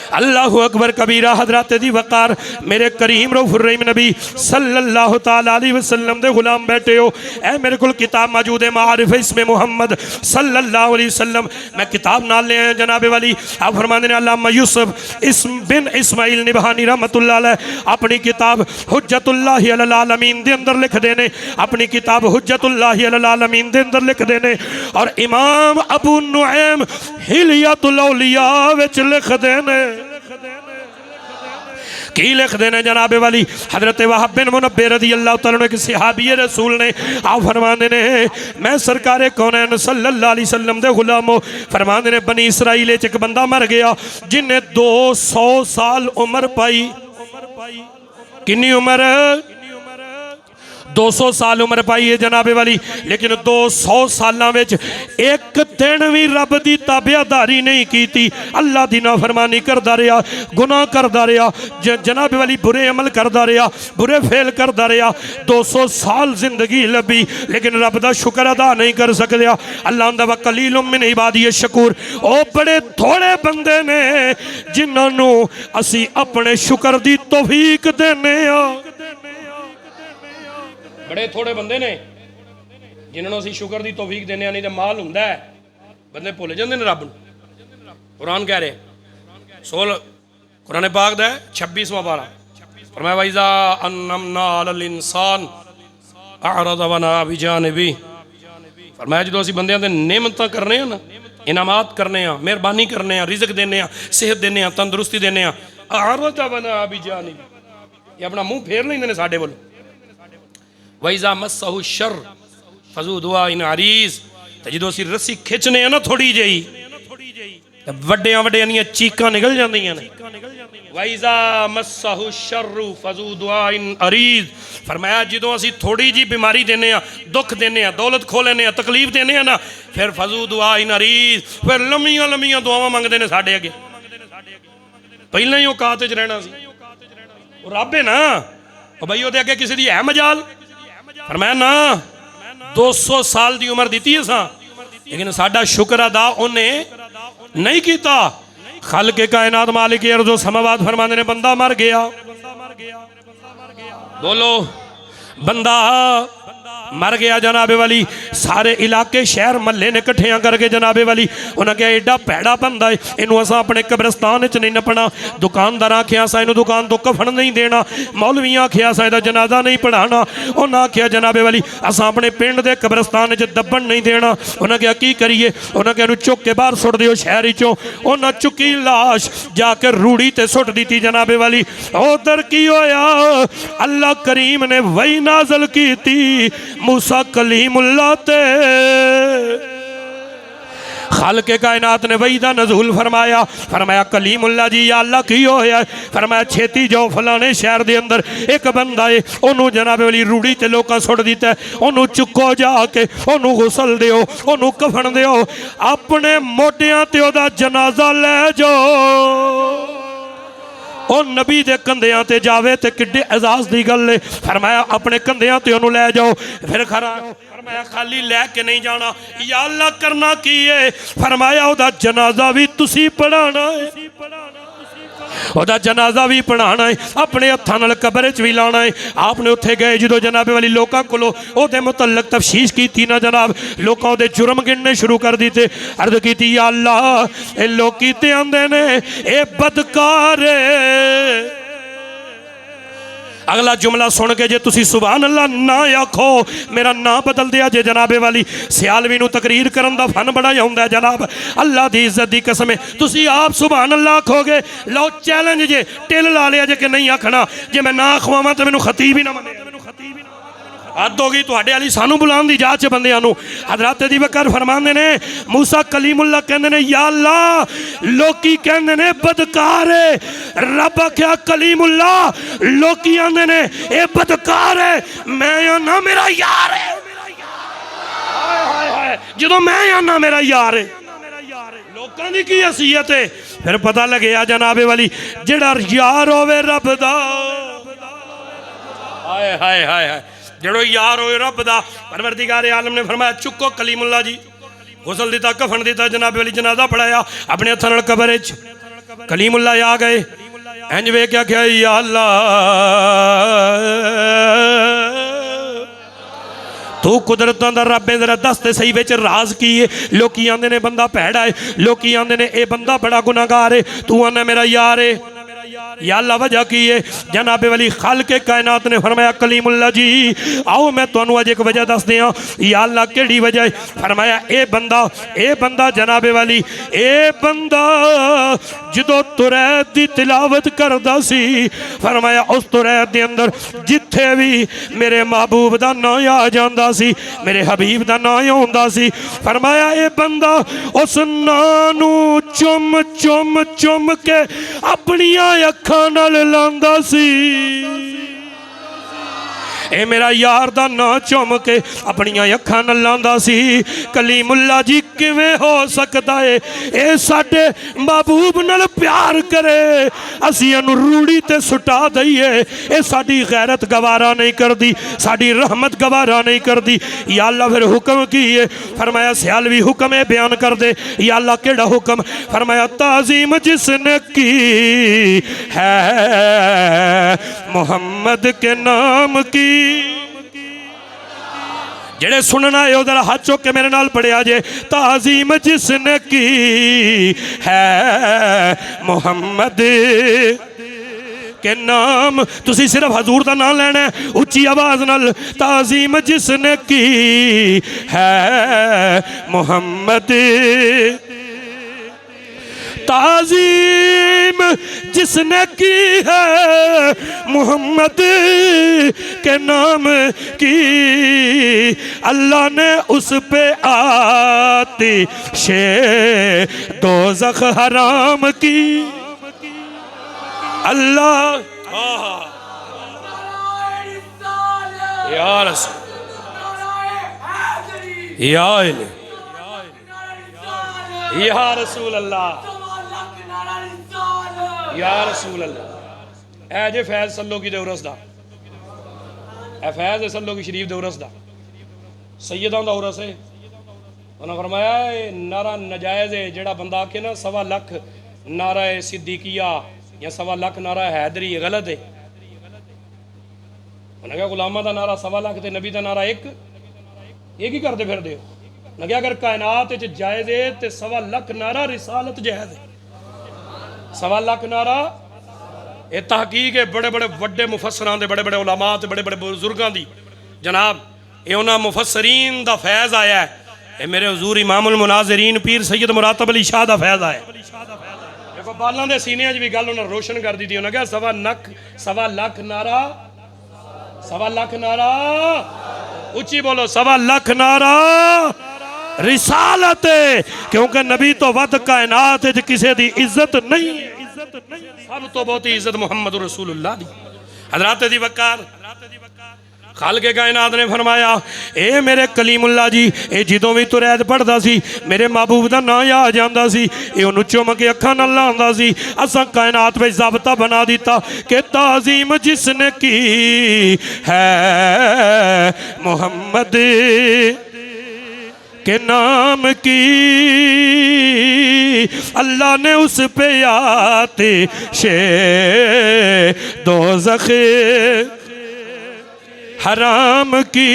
अल्लाहु अकबर कबीरा। हज़रात दी वकार मेरे करीम रऊफुर रहीम नबी सल्लल्लाहु ताला अलैहि वसल्लम दे गुलाम बैठे हो। ए मेरे को किताब मौजूद है मारिफ इसमें मोहम्मद सल्लल्लाहु अलैहि वसल्लम, मैं किताब नाल ले आया जनाबे वाली। आप फरमाते हैं अल्लामा यूसुफ इस्म बिन इस्माइल निबहानी रहमतुल्लाह अलैह अपनी किताब हुज्जतुल्लाहि अलल आलमीन दे अंदर लिख देने, अपनी किताब हुज्जतुल्लाहि अलल आलमीन दे अंदर लिख देने। और इमाम अबू नुऐम हिलियतुल औलिया विच लिख देने। की लिख देने जनाबे वाली? हजरत वहाब बिन मुनब्बे रज़ी अल्लाह तआला अन्हु एक सहाबी रसूल ने आप फरमाते ने मैं सरकार कौनैन सल्लल्लाहु अलैहि वसल्लम दे गुलाम हो। फरमाते ने बनी इसराइल च एक बंदा मर गया जिन्हें 200 साल उम्र पाई। कितनी उम्र? 200 साल उम्र पाई है जनाबे वाली, लेकिन 200 सालों में एक दिन भी रब की ताबेदारी नहीं की, अल्लाह की नाफरमानी करता रहा, गुनाह करता रहा, जनाबे वाली बुरे अमल करता रहा, बुरे फेल करता रहा। 200 साल जिंदगी लभी लेकिन रब का शुक्र अदा नहीं कर सकता। अल्लाह दा कलीलुम मिन इबादी शकूर, ओ बड़े थोड़े बंदे ने जिन्होंने असी अपने शुक्र की तौफीक देने। बड़े थोड़े बंदे ने जिन्होंने असी शुक्र की तौफीक देने, नहीं तो माल हुंदा है बंदे भुल जाते हैं रब नूं। कुरान कह रहे सोल कुरान पाक दा 26वां पारा फरमाया वइज़ा अन्नमना अलल इंसान अअरज़ वना बिजानिबी। फरमाया जो असीं बंदियां ते नेमतां करने आ ना, इनामात करने आ, मेहरबानी करने आ, रिज़क देने आ, सेहत देने आ, तंदुरुस्ती देने आ, अअरज़ वना बिजानिबी, ये अपना मुंह फेर लैंदे ने साडे वल। वइज़ा मस्सहु शर फज़ू दुआइन अरीज़, ते जो असीं रस्सी खिंचने आ ना थोड़ी जही वड्डियां वड्डियां दियां चीकां निकल जांदियां ने। वइज़ा मस्सहु शर्रु फज़ू दुआइन अरीज़। फरमाया जो असीं थोड़ी जी बीमारी देने आ, दुख देने आ, दौलत खो लेने आ, तकलीफ देने आ ना, फिर फज़ू दुआइन अरीज़, फिर लम्मियां लम्मियां दुआवां मंगदे ने साडे अगे। पहले ही औकात च रहना सी, वो रब है ना, वो बई ओहदे अगे किसी दी है मजाल। फरमाया ना 200 साल की उम्र दी है सा, लेकिन साडा शुक्र अदा उन्हें नहीं किया। खल के कायनात मालिक अर्ज़ो समावात फरमाने ने बंदा मर गया। बोलो बंदा मर गया जनाबे वाली। सारे इलाके शहर महल्ले ने कट्ठियां करके जनाबे वाली उन्हें कहा एडा भैड़ा बंदा है, इनू असा अपने कब्रिस्तान च नहीं नपना। दुकानदार आख्या असा इनू दुकान तो कफन नहीं देना, मौलवियां आख्या असा इहदा जनाजा नहीं पढ़ाना, उन्हें आख्या जनाबे वाली असा अपने पिंड के कब्रिस्तान च दबन नहीं देना। उन्हें कहा की करिए, उन्हें कहा चुक के बाहर सुट दिओ शहर चों। उन्हें चुकी लाश जाके रूड़ी ते सुट दी जनाबे वाली। उधर की होया, अल्लाह करीम ने वही नाजल की थी मूसा कलीमुल्लाह ते। खाल के कायनात ने वही दा नज़ूल फरमाया। फरमाया कलीमुल्लाह जी या अल्लाह की होया। फरमाया छेती जाओ फलाने शहर दे अंदर एक बंदा है, ओनू जनाबे वाली रूड़ी ते लोकां सुट दिता, ओनू चुको जाके, ओनू गुसल दिओ, ओनू कफन दिओ, अपने मोढियां ते ओदा जनाजा ले जाओ। ओ नबी दे कंधियां ते जावे ते किड्डे एजाज दी गल है। फरमाया अपने कंधियां ते ओनू ले जाओ। फिर खरा फरमाया खाली लैके नहीं जाना, या अल्लाह करना की है। फरमाया ओदा जनाजा भी तुसी पढ़ाना है, ओदा जनाजा भी पढ़ाना है, अपने हत्थां नाल कब्र च भी लाना है। आपने उत्थे गए जो जनाबे वाली लोकां कोलों ओदे मुतल्लक तफसीश की ना जनाब, लोकां ओदे जुर्म गिनने शुरू कर दिते। अर्ज की या अल्लाह ए लोकी ते आंदे ने ए बदकार है। अगला जुमला सुन के जे तुसी सुभान अल्लाह ना आखो, मेरा ना बदल दिया जे जनाबे वाली। सियालवी नूं तकरीर करन दा फन बड़ा आउंदा है जनाब, अल्लाह दी इज्जत दी कसम है तुसी आप सुभान अल्लाह आखोगे, लो चैलेंज जे टिल ला लिया जे कि नहीं आखना। जे मैं ना आखवावां तो मैनूं खतीब ही ना मने, हद हो गई तुहाडे वाली सानू बुलाउण दी जाच बंदियां नूं। हज़रत दी बकर फरमांदे ने मूसा कलीमुल्लाह कहंदे ने या अल्लाह लोकी कहंदे ने बदकार है, रब आख्या कलीमुल्लाह, लोकी आंदे ने ए बदकार है, मैं आना मेरा यार है। हाय हाय हाय, जदों मैं आना मेरा यार है, लोकां दी की हसीयत है। फिर पता लगे जनाबे वाली जेड़ा यार होवे रब दा, हाय हाय हाय हाय, जड़ो यार होए रब दा। परवरदिगार आलम ने फरमाया चुको कलीमुल्लाह जी, गुसल दिता, कफन दिता, जनाब वाली जनाजा पढ़ाया अपने हत्थां नाल कब्र च। कलीमुल्लाह आ गए, इंज वे क्या क्या या अल्लाह तू कुदरतां दा रब है, जरा दस ते सही विच राज की है। लोकी आंदे ने बंदा भैड़ा है, लोकी आंदे ने ए बंदा बड़ा गुनाहगार है, तू आना मेरा यार है। या अल्लाह वजह की है। जनाबे वाली खाल के कायनात ने फरमाया कलीमुल्लाह जी आओ मैं तुहानू अज एक वजह दस दियाँ। या अल्लाह केड़ी वजह है? फरमाया ए बंदा जनाबे वाली ए बंदा जदों तुरैत दी तिलावत करदा सी, फरमाया उस तुरैत दे अंदर जिथे भी मेरे महबूब दा नाम आ जांदा सी, मेरे हबीब दा नाम आउंदा सी, फरमाया ए बंदा उस नाम नू चुम चुम चुम के अपनियां अखां नाल लांदा सी। ए मेरा यार दा ना चुम के अपनियां अखां नाल लांदा सी। कलीमुल्लाह जी किवें हो सकदा है ए साडे महबूब नाल प्यार करे, असीं इहनूं रूड़ी ते सुटा दईए, ए साडी गैरत गवारा नहीं करदी, साडी रहमत गवारा नहीं करदी। या अल्लाह फिर हुक्म की है? फरमाया सियालवी हुक्म है बयान कर दे। या अल्लाह केड़ा हुक्म? फरमाया ताज़ीम जिसने की है मोहम्मद के नाम की, जेड़े सुनना है उधर हाथ चुक के मेरे नाल पढ़िया जे, ताजीम जिसने की है मोहम्मद के नाम। तुसी सिर्फ हजूर का नाम लेना है उच्ची आवाज नाल, ताजीम जिसने की है मोहम्मद, ताजीम जिसने की है मोहम्मद के नाम की, अल्लाह ने उस पे आतिशे दोज़ख हराम की। अल्लाह या रसूल या रसूल अल्लाह या रसूल अल्लाह। ए जे फैज़ सल्लो की दौरस दा, ए फैज़ सल्लो की शरीफ दौरस दा सैयदां दा उरस है। उन्होंने फरमाया नारा नजायज़ है जेड़ा बंदा आखे ना 1.25 लाख नारा सिद्दीकिया या 1.25 लाख नारा हैदरी गलत है। उन्हें कहा गुलामा का नारा 1.25 लाख ते नबी का नारा एक ही करते फिर दे। उन्हें कहा अगर कायनात जायज़ है तो 1.25 लाख नारा रिसालत जायज़ है। 1.25 लाख नारा ये तहकीक है बड़े बड़े वड्डे मुफस्सरां दे, बड़े बड़े उलमा ते बड़े बड़े बुजुर्गां दी। जनाब ये उन्हां मुफस्सरीन दा फैज़ आया है। ये मेरे हुजूर इमामुल मुनाज़िरीन पीर सैयद मुरातब अली शाह दा फैज़ आया। देखो बालां दे सीने भी गल उन्हें रोशन कर दी थी। उन्हें कहा 1.25 लाख नारा, 1.25 लाख नारा उच्ची बोलो, 1.25 लाख नारा रिसालत है, क्योंकि नबी तो वध कायनात किसी की इज्जत नहीं है। सब तो बहुत इज्जत मुहम्मद रसूलुल्लाह दी। हज़रात दी वकार खाल के कायनात ने फरमाया ए मेरे कलीमुल्ला जी, ये जदों भी तुरैत पढ़दा सी मेरे महबूब का नाम याद जाता सी, ये उन्होंने चुम के अखा नाल लांदा सी। असां कायनात में ज़ाबता बना दिता कि ताज़ीम जिसने की है मोहम्मद के नाम की, अल्लाह ने उस पे आतिशे दोज़ख हराम की।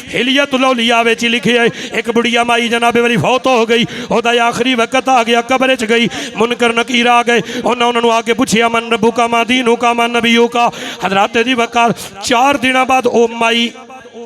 हिलियतुल औलिया विच लिखे है एक बुढ़िया माई जनाबे वाली फौत हो गई, ओदा आखिरी वक्त आ गया, कब्र च गई, मुनकर नकीर आ गए। उन्होंने आके पूछया मन रब्बु का मा दीनु का मा नबियु का। हज़रात दी वकार 4 दिन बाद ओ माई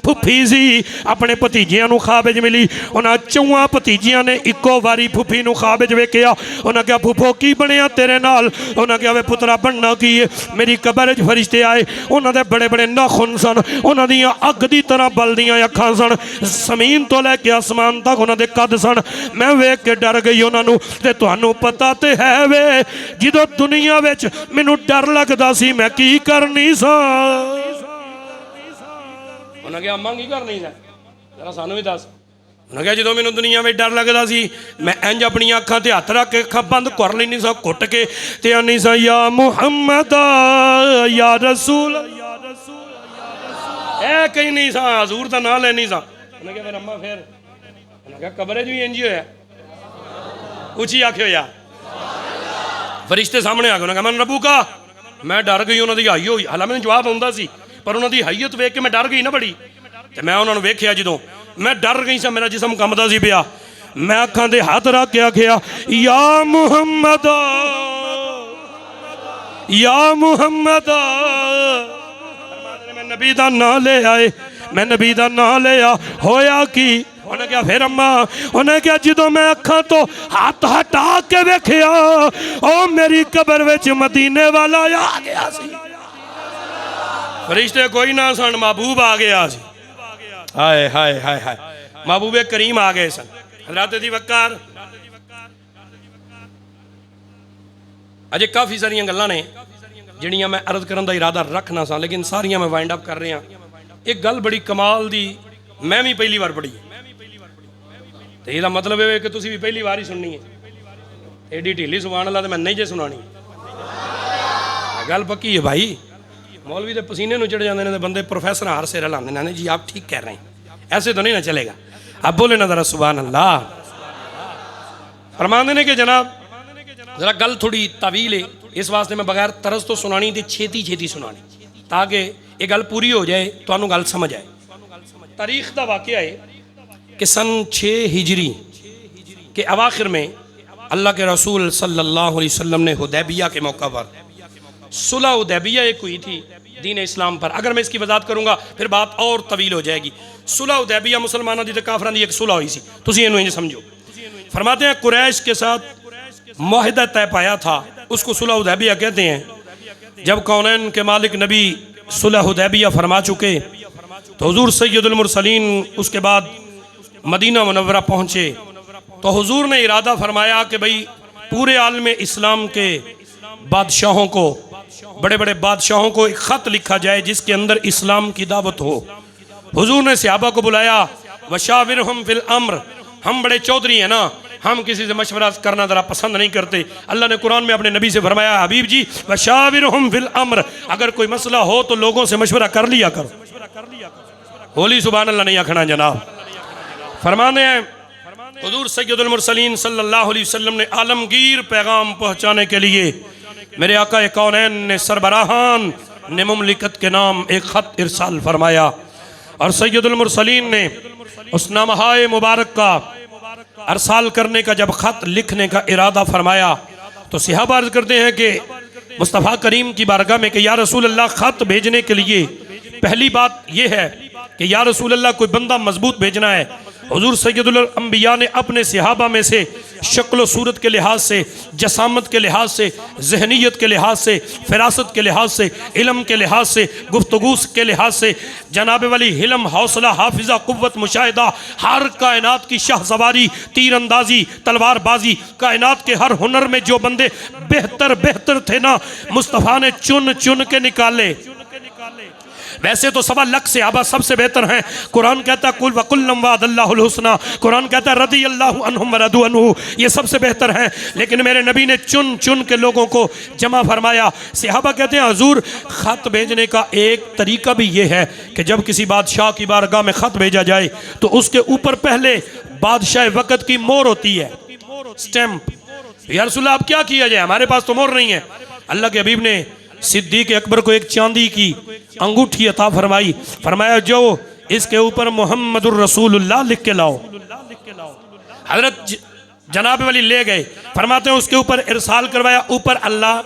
फुफी सी अपने भतीजियां नूं ख्वाब विच मिली। उन्हां 4 भतीजियां ने इक्को बारी फुफी नूं ख्वाब विच वेखिया। उन्हां कहा फुफो की बनया तेरे नाल? उन्हां कहा वे पुत्रा बनना की है, मेरी कब्र च फरिश्ते आए, उन्हां दे बड़े बड़े नाखून सन, उन्हां दियां अग दी तरह बलदियां अखां सन, ज़मीन तो लैके आसमान तक उन्हां दे कद सन। मैं वेख के डर गई उन्हां नूं। ते तुहानूं पता ते है वे जदों दुनिया विच मैनूं डर लगदा सी मैं की करनी सा। उन्हें कहा अम्मा की करनी है जरा सानू भी दस। उन्हें कहा जो मैंने दुनिया में डर लगता सी मैं इंज अपनी अखां ते हथ रख के अखां बंद कर लेनी सा, घुट के ते आनी सा या मुहम्मद या रसूल, ए कहीं नहीं सा हजूर का नाम लेनी सा। उन्हें कहा फिर अम्मा फिर? उन्हें कहा कब्रे च भी इंज ही होया। उची आख्यो या फरिश्ते सामने आ गए। उन्हें कहा मन रब्बू का, मैं डर गई उन्होंने हाई होई। हालांकि मैंने जवाब आउंदा सी पर उन्होंने हैयत वेख के मैं डर गई ना बड़ी। तो मैं उन्होंने वेख्या जो मैं डर गई सा, मेरा जिसम कंबदा सी पिया। मैं अखां दे हाथ रख के आख्या या मुहम्मद या मुहम्मद। मैं नबी का नाम ले आए, मैं नबी का नाम लिया। होया कि उन्हें क्या फिर अम्मा? उन्हें क्या जो मैं अखां तो हाथ हटा के वेख्या ओ मेरी कब्र विच मदीने वाला आ गया सी। फरिश्ते कोई ना सन, महबूब आ गया सी। हाय हाय हाय हाय महबूबे करीम आ गए सन। हज़रात दी वकार अजे काफ़ी सारिया गल्लां ने जिहड़ियां मैं अर्ज करन दा इरादा रखना सा, लेकिन सारियां मैं वाइंड अप कर रहा। एक गल बड़ी कमाल दी मैं भी पहली बार पढ़ी, तो यदा मतलब है कि तुसी भी पहली बार ही सुननी है। एडी ढीली सुभान अल्लाह तो मैं नहीं जे सुनानी। गल पक्की है भाई, मौलवी के पसीने चढ़ जाते हैं, बंदे प्रोफेसर हार सिर हिलाते हैं जी आप ठीक कह रहे हैं, ऐसे तो नहीं ना चलेगा। अब बोले ना जरा सुभान अल्लाह। फरमाते ने कि जनाब जरा गल थोड़ी तवील है, इस वास्ते मैं बगैर तरस तो सुनानी थी, छेती छेती सुनानी ताकि ये गल पूरी हो जाए, तो गल समझ आए। तारीख का वाक़या है कि सन 6 हिजरी के अवाखिर में अल्लाह के रसूल सल्लल्लाहु अलैहि वसल्लम ने हुदैबिया के मौका पर सुलह हुदैबिया एक हुई थी दीन इस्लाम पर। अगर मैं इसकी वजाहत करूँगा फिर बात और तवील हो जाएगी। सुलह हुदैबिया मुसलमानों दी काफरां दी एक सुलह हुई सी, तुसीं इहनूं इंज समझो। फरमाते हैं कुरैश के साथ मुआहिदा तय पाया था, उसको सुलह हुदैबिया कहते हैं। जब कौनैन के मालिक नबी सुलह हुदैबिया फरमा चुके तो हुजूर सैयदुल मुरसलीन उसके बाद मदीना मुनव्वरा पहुँचे तो हुजूर ने इरादा फरमाया कि भाई पूरे आलम इस्लाम के बादशाहों को, बड़े बड़े बादशाहों को एक ख़त लिखा जाए जिसके अंदर इस्लाम की दावत हो। हुजूर ने सहाबा को बुलाया, वशाविरहुम फिल अम्र, हम बड़े चौधरी हैं ना, हम किसी से मशवरा करना ज़रा पसंद नहीं करते। अल्लाह ने कुरान में अपने नबी से फरमाया, हबीब जी वशाविरहुम फिल अम्र, अगर कोई मसला हो तो लोगों से मशवरा कर लिया करो। होली सुभान अल्लाह नहीं आखना जनाब। फरमाने हैं हुजूर सैयदुल मुरसलीन सल्लल्लाहु अलैहि वसल्लम ने आलमगीर पैगाम पहुँचाने के लिए मेरे आका कौनैन ने सरबराहान ने मुमलिकत के नाम एक ख़त इरसाल फरमाया और सैयदुल मुरसलीन ने उस नामहाए मुबारक का अरसाल करने का जब ख़त लिखने का इरादा फरमाया तो सहाबा अर्ज़ करते हैं कि मुस्तफ़ा करीम की बारगाह में कि या रसूल अल्लाह ख़त भेजने के लिए पहली बात यह है कि या रसूल अल्लाह कोई बंदा मजबूत भेजना है। हुजूर सैयदुल अंबिया ने अपने सहाबा में से शक्ल सूरत के लिहाज से, जसामत के लिहाज से, जहनीत के लिहाज से, फ़िरासत के लिहाज से, इल्म के लिहाज से, गुफ्तगूस के लिहाज से, जनाब वाली हिलम, हौसला, हाफिज़ा, कुव्वत, मुशाहिदा, हर कायनात की शाहसवारी, तीर अंदाजी, तलवारबाजी, कायनात के हर हुनर में जो बंदे बेहतर बेहतर थे ना, मुस्तफ़ा ने चुन चुन के निकाले। वैसे तो 1.25 लाख सहाबा सबसे बेहतर हैं। कुरान कहता है कुल वकुल्लम वादल्लाहुल हुस्ना, कुरान कहता है रदियल्लाहु अन्हुम व रदू अन्हु, ये सबसे बेहतर हैं। लेकिन मेरे नबी ने चुन चुन के लोगों को जमा फरमाया। सहाबा कहते हैं हुजूर ख़त भेजने का एक तरीका भी ये है कि जब किसी बादशाह की बारगाह में ख़त भेजा जाए तो उसके ऊपर पहले बादशाह वक़्त की मोहर होती है, स्टैंप। या रसूल अब क्या किया जाए, हमारे पास तो मोहर नहीं है। अल्लाह के हबीब ने सिद्दीक अकबर को एक चांदी की अंगूठी अता फरमाई, फरमाया जो इसके ऊपर मोहम्मदुर रसूलुल्लाह लिख के लाओ। हजरत जनाब वाली ले गए, फरमाते हैं उसके ऊपर इरसाल करवाया, ऊपर अल्लाह,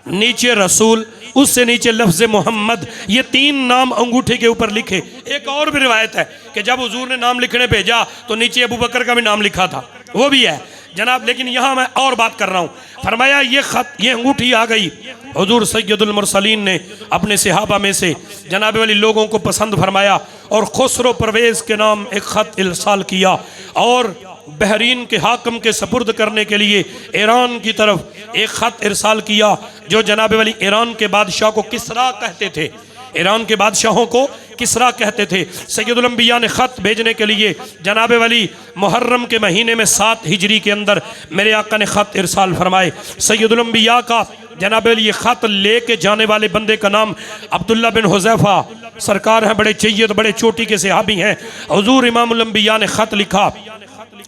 नीचे रसूल, उससे नीचे लफ्ज़ मोहम्मद, ये 3 नाम अंगूठे के ऊपर लिखे। एक और भी रिवायत है कि जब हुजूर ने नाम लिखने भेजा तो नीचे अबू बकर का भी नाम लिखा था, वो भी है जनाब। लेकिन यहाँ मैं और बात कर रहा हूँ। फरमाया ये ख़त, ये अंगूठी आ गई। हुजूर सैयदुल मुरसलीन ने अपने सहाबा में से जनाब वाली लोगों को पसंद फरमाया और खुसरो परवेज़ के नाम एक ख़त इरसाल किया और बहरीन के हाकम के सपुर्द करने के लिए ईरान की तरफ एक ख़त इरसाल किया जो जनाब वाली ईरान के बादशाह को किसरा कहते थे, ईरान के बादशाहों को किसरा कहते थे। सैयदुल अंबिया ने ख़त भेजने के लिए जनाब वाली मुहर्रम के महीने में 7 हिजरी के अंदर मेरे आका ने ख़त इरसाल फरमाए। सैयदुल अंबिया का जनाब वाली ये ख़त लेके जाने वाले बंदे का नाम अब्दुल्ला बिन हुज़ैफ़ा सरकार हैं, बड़े चैयद, बड़े चोटी के सहाबी हैं। हुजूर इमामुल अंबिया ने ख़त लिखा,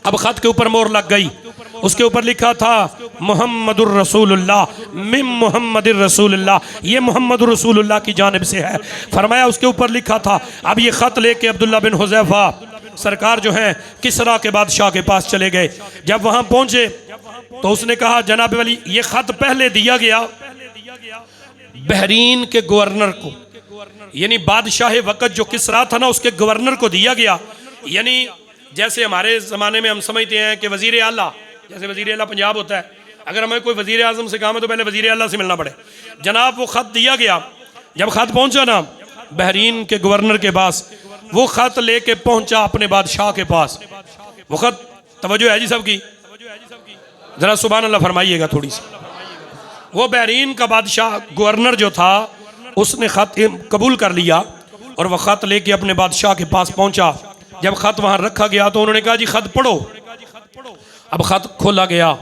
अब ख़त के ऊपर मोहर लग गई, उसके ऊपर लिखा था मुहम्मदुर रसूलुल्लाह मिम मुहम्मदिर रसूलुल्लाह, ये मुहम्मदुर रसूलुल्लाह की जानिब से है। फरमाया उसके ऊपर लिखा था। अब ये ख़त लेके अब्दुल्ला बिन हुज़ैफ़ा सरकार जो है किसरा के बादशाह के पास चले गए। जब वहाँ पहुँचे तो उसने कहा जनाब वाली ये ख़त पहले दिया गया बहरीन के गवर्नर को, यानी बादशाह वक़्त जो किसरा था ना उसके गवर्नर को दिया गया। यानी जैसे हमारे ज़माने में हम समझते हैं कि वज़ीर आला, जैसे वज़ीर आला पंजाब होता है, अगर हमें कोई वज़ीर आज़म से काम है तो पहले वज़ीर आला से मिलना पड़े। जनाब वो ख़त दिया गया, जब ख़त पहुंचा ना बहरीन के गवर्नर के पास, वो ख़त लेके पहुंचा अपने बादशाह के पास। वो ख़त, तवज्जो है जी सबकी, ज़रा सुभान अल्लाह फरमाइएगा थोड़ी सी। वो बहरीन का बादशाह गवर्नर जो था उसने ख़त कबूल कर लिया और वह ख़त लेके अपने बादशाह के पास पहुंचा। जब ख़त वहाँ रखा गया तो उन्होंने कहा जी ख़त पढ़ो। अब ख़त खोला गया,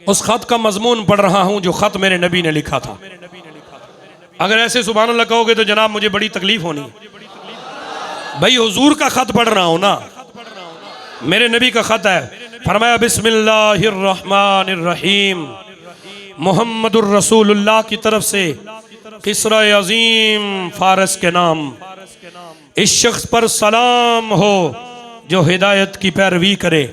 उस ख़त का मज़मून पढ़ रहा हूँ जो ख़त मेरे नबी ने लिखा था। अगर ऐसे सुभान अल्लाह कहोगे तो जनाब मुझे बड़ी तकलीफ होनी। भाई हुजूर का ख़त पढ़ रहा हूँ ना, मेरे नबी का ख़त है। फरमाया बिस्मिल्लाहिर्रहमानिर्रहीम, मुहम्मदुर रसूलुल्लाह की तरफ से किसरा अज़ीम फ़ारस के नाम इस शख्स पर सलाम हो जो हिदायत की पैरवी करे।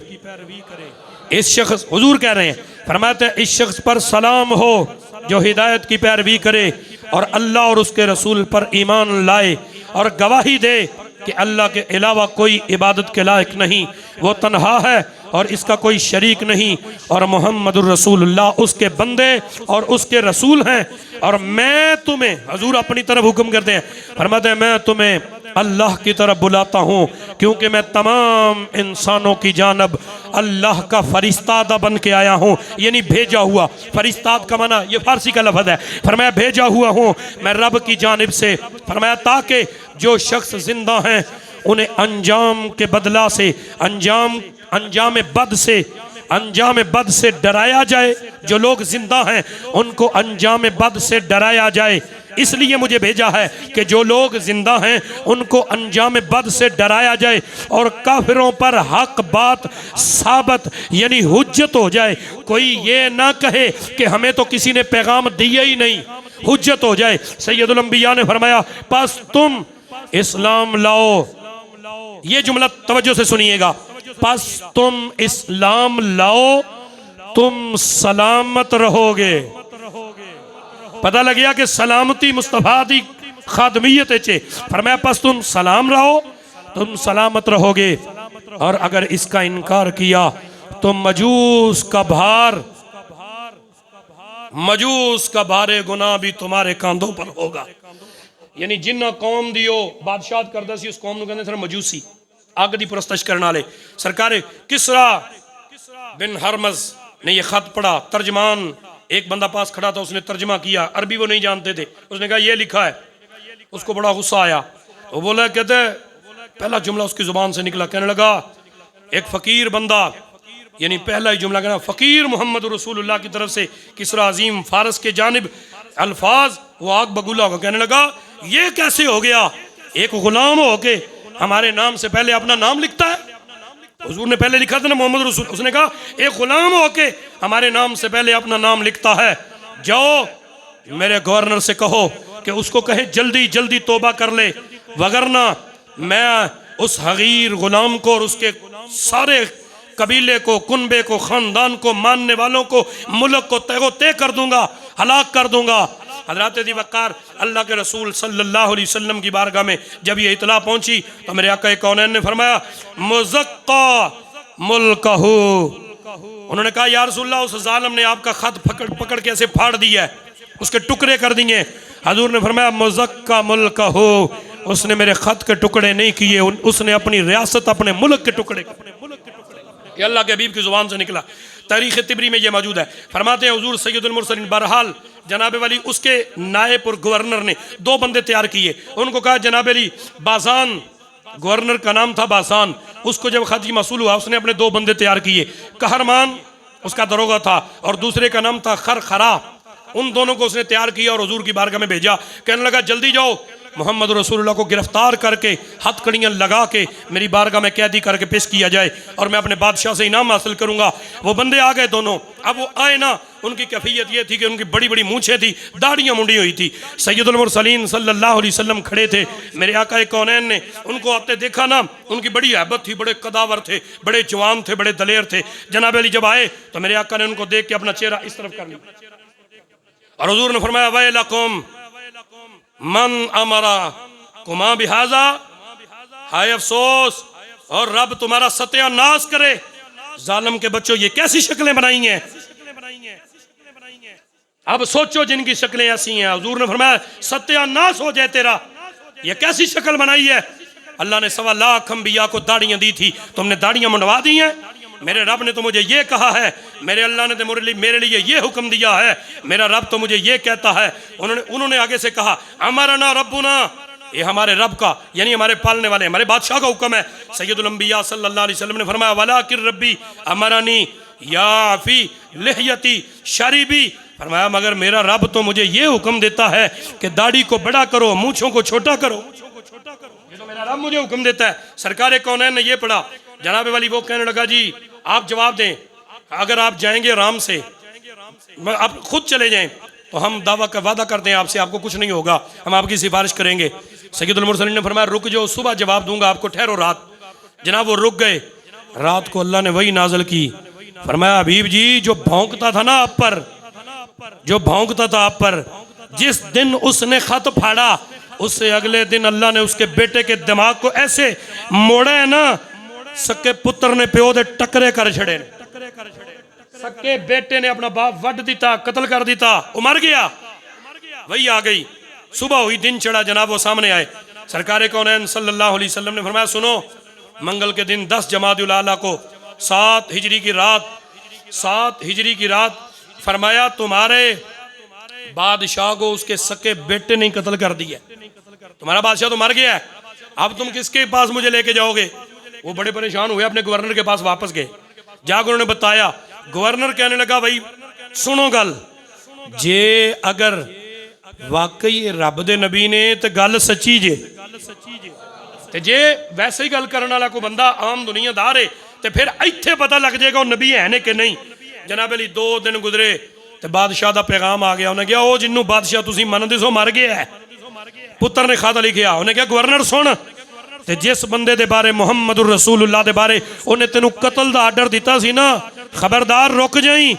इस शख्स, हुजूर कह रहे हैं, फरमाते हैं इस शख्स पर सलाम हो जो हिदायत की पैरवी करे और अल्लाह और उसके रसूल पर ईमान लाए और गवाही दे कि अल्लाह के अलावा कोई इबादत के लायक नहीं, वो तन्हा है और इसका कोई शरीक नहीं, और मोहम्मदुर रसूलुल्लाह उसके बंदे और उसके रसूल हैं। और मैं तुम्हें, हुजूर अपनी तरफ हुक्म करते हैं, फरमाते हैं मैं तुम्हें अल्लाह की तरफ बुलाता हूँ, क्योंकि मैं तमाम इंसानों की जानब अल्लाह का फरिश्ता बन के आया हूँ, यानी भेजा हुआ। फरिश्ता का माना ये फारसी का लफ्ज़ है, फरमाया भेजा हुआ हूँ मैं रब की जानिब से, फरमाया ताकि जो शख्स जिंदा हैं उन्हें अंजाम के बदला से, अंजाम बद से डराया जाए। जो लोग जिंदा हैं उनको अंजाम बद से डराया जाए, इसलिए मुझे भेजा है कि जो लोग जिंदा हैं उनको अंजाम बद से डराया जाए और काफिरों पर हक बात साबित यानी हुज्जत हो जाए। कोई ये ना कहे कि हमें तो किसी ने पैगाम दिया ही नहीं, हुज्जत हो जाए। सैयदुल अंबिया ने फरमाया बस तुम इस्लाम लाओ, ये जुमला तवज्जो से सुनिएगा, बस तुम इस्लाम लाओ तुम सलामत रहोगे। पता लग गया कि सलामती मुस्तफा दी खादमियत चे, फरमाया बस तुम सलाम लाओ तुम सलामत रहोगे, और अगर इसका इनकार किया तो मजूस का भारे गुनाह भी तुम्हारे कांधों पर होगा। यानी जिन्ना कौम दियो बादशाह करदा सी उस कौम नूं कहंदे सन मजूसी, अग दी परस्तश करने वाले। सरकार किसरा बिन हरमज ने यह खत पढ़ा, तर्जमान एक बंदा पास खड़ा था, उसने तर्जमा किया, अरबी वो नहीं जानते थे, उसने कहा ये लिखा है, उसको बड़ा गुस्सा आया, वो बोला, कहते पहला जुमला उसकी जुबान से निकला, कहने लगा एक फकीर बंदा, यानी पहला ही जुमला कहना फकीर मोहम्मद रसूलुल्लाह की तरफ से किसरा अजीम फारस के जानिब अल्फाज, वो आग बगूला होगा, कहने लगा ये कैसे हो गया, एक गुलाम हो के हमारे नाम से पहले अपना नाम लिखता है। हुजूर ने पहले लिखा था ना मोहम्मद रसूल, उसने कहा एक गुलाम हो के हमारे नाम से पहले अपना नाम लिखता है, जाओ मेरे गवर्नर से कहो कि उसको कहे जल्दी जल्दी तौबा कर ले, वगरना मैं उस हगीर गुलाम को और उसके सारे कबीले को, कुनबे को, खानदान को, मानने वालों को, मुल्क को तय तय कर दूंगा, हलाक कर दूंगा। हज़रत अबू बकर अल्लाह के रसूल सल्लल्लाहु अलैहि वसल्लम की बारगाह में जब ये इतला पहुंची तो मेरे आका कौनैन ने फरमाया मुज़क्का मुल्कहू, उन्होंने कहा या रसूलल्लाह उस जालिम ने आपका खत पकड़ के ऐसे फाड़ दिया है, उसके टुकड़े कर दिए। हजूर ने फरमाया मुज़क्का मुल्कहू, उसने मेरे खत के टुकड़े नहीं किए, उसने अपनी रियासत अपने मुल्क के टुकड़े, ये अल्लाह के हबीब की जुबान से निकला। तारीख़ तिबरी में ये मौजूद है। फरमाते हैं हुजूर सैयदुल मुरसलीन, बहरहाल जनाब वली उसके नायब और गवर्नर ने दो बंदे तैयार किए, उनको कहा जनाब अली बाजान, गवर्नर का नाम था बाजान, उसको जब खत मसूल हुआ उसने अपने दो बंदे तैयार किए, कहरमान उसका दरोगा था और दूसरे का नाम था खरखरा, उन दोनों को उसने तैयार किया और हुजूर की बारगाह में भेजा। कहने लगा जल्दी जाओ मोहम्मद रसूलुल्लाह को गिरफ्तार करके हथकड़ियाँ लगा के मेरी बारगाह में कैदी करके पेश किया जाए और मैं अपने बादशाह से इनाम हासिल करूँगा। वो बंदे आ गए दोनों, अब वो आए ना, उनकी कैफियत ये थी कि उनकी बड़ी बड़ी मूँछें थी, दाढ़ियाँ मुंडी हुई थी। सैयदुल मुरसलीन सल्लल्लाहु अलैहि वसल्लम खड़े थे, मेरे आका कौनैन ने उनको आते देखा ना, उनकी बड़ी हैबत थी, बड़े कदावर थे, बड़े जवान थे, बड़े दलेर थे। जनाब अली जब आए तो मेरे आका ने उनको देख के अपना चेहरा इस तरफ कर लिया और हुजूर ने फरमाया वैलकुम मन अमरा कुमा बिहाजा, हाय अफसोस और रब तुम्हारा सत्यानाश करे। जालिम के बच्चों ये कैसी शक्लें बनाई हैं, अब सोचो जिनकी शक्लें ऐसी हैं। हुजूर ने फरमाया सत्यानाश हो जाए तेरा, ये कैसी शक्ल बनाई है। अल्लाह ने 1.25 लाख अंबिया को दाढ़ियां दी थी, तुमने दाढ़ियां मुंडवा दी हैं। मेरे रब ने तो मुझे ये कहा है, मेरे अल्लाह ने तो मेरे लिए ये हुक्म दिया है, मेरा रब तो मुझे ये कहता है। उन्होंने आगे से कहा अमरना रब्बुना, ये हमारे रब का यानी हमारे पालने वाले हमारे बादशाह का हुक्म है। सैयदुल अंबिया सल्लल्लाहु अलैहि वसल्लम ने फरमाया वलाकिर रब्बी अमरानी याफी लिहयती शरीबी, फरमाया मगर मेरा रब तो मुझे ये हुक्म देता है कि दाढ़ी को बड़ा करो, मूंछों को छोटा करो, ये तो मेरा रब मुझे हुक्म देता है। सरकार कौनैन ने ये पढ़ा, जनाब वाली वो कहने लगा जी आप जवाब दें, अगर आप जाएंगे आराम से, आप खुद चले जाएं तो हम दावा का वादा करते हैं आपसे, आपको कुछ नहीं होगा, हम आपकी सिफारिश करेंगे। सैयदुल मुरसलीन ने फरमाया रुक जाओ, सुबह जवाब दूंगा आपको, ठहरो रात। जनाब वो रुक गए। रात को अल्लाह ने वही नाज़िल की। फरमाया हबीब जी जो भौंकता था ना आप पर, जो भौंकता था आप पर, जिस दिन उसने खत फाड़ा उससे अगले दिन अल्लाह ने उसके बेटे के दिमाग को ऐसे मोड़ा है ना, सके पुत्र ने प्यो दे टकरे कर छड़े। सके बेटे ने अपना बाप वड दिता, कत्ल कर दिता, वो मर गया। वही आ गई, सुबह हुई, दिन चढ़ा, जनाब वो सामने आए। सरकार कौनैन सल्लल्लाहु अलैहि वसल्लम ने फरमाया सुनो, मंगल के दिन 10 जमादुल आला को 7 हिजरी की रात, 7 हिजरी की रात, फरमाया तुम्हारे बादशाह को उसके सके बेटे ने कत्ल कर दिया, तुम्हारा बादशाह तो मर गया है, अब तुम किसके पास मुझे लेके जाओगे? वो बड़े परेशान हुए, अपने गवर्नर के पास वापस गए। जाकर उन्होंने बताया, गवर्नर कहने लगा भाई सुनो गल, जे अगर वाकई रब दे नबी ने तो गल सच्ची जे, ते जे वैसे ही गल करने वाला कोई बंदा आम दुनियादार है तो फिर इत्थे पता लग जाएगा वो नबी है ने कि नहीं। जनाब अली 2 दिन गुजरे तो बादशाह का पैगाम आ गया। उन्हें कहा वो जिन्हों बादशाह तुसी मनदे सो मर गया है। पुत्र ने खत लिखिया, उन्हें कहा गवर्नर सुन, ते जिस बंदे दे बारे मुहम्मद रसूलुल्लाह दे बारे उन्हें तेनू कतल दा आर्डर दिता सी ना, खबरदार रुक जाई,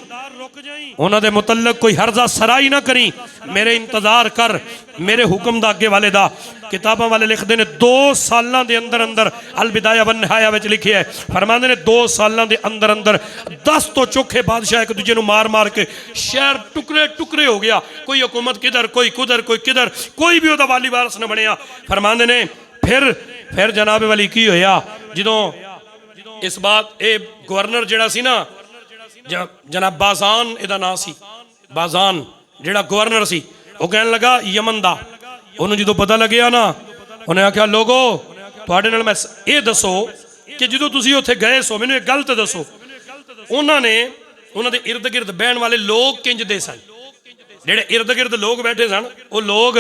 उन्हां दे मुतल्लक कोई हर्जा सराई ना करी, मेरे इंतजार कर, मेरे हुक्म दा अगे वाले दा। किताबां वाले लिखते हैं 2 सालों के अंदर अंदर अल बिदाया वन निहाया विच लिखे है, फरमाते ने 2 सालों के अंदर अंदर 10 तो चोखे बादशाह एक दूजे मार मार के शहर टुकड़े टुकड़े हो गया। कोई हुकूमत किधर, कोई कुधर, कोई किधर, कोई भी उहदा वाली वारस न बनया। फरमाते ने फिर जनाब वाली की होया, जदों इस बात ये गवर्नर जिहड़ा सी ना, जनाब बाजान इहदा नाम सी, बाजान जिहड़ा गवर्नर सी, वो कहने लगा यमन दा, उन्होंने जो पता लग्या ना, उन्हें आख्या लोगो तुहाडे नाल मैं ये दसो कि जो तुसीं उत्थे गए सो, मैनूं एक गल ते दसो, उन्होंने उन्होंने इर्द गिर्द बहन वाले लोग किंजदे सन, जेडे इर्द गिर्द लोग बैठे सन वो लोग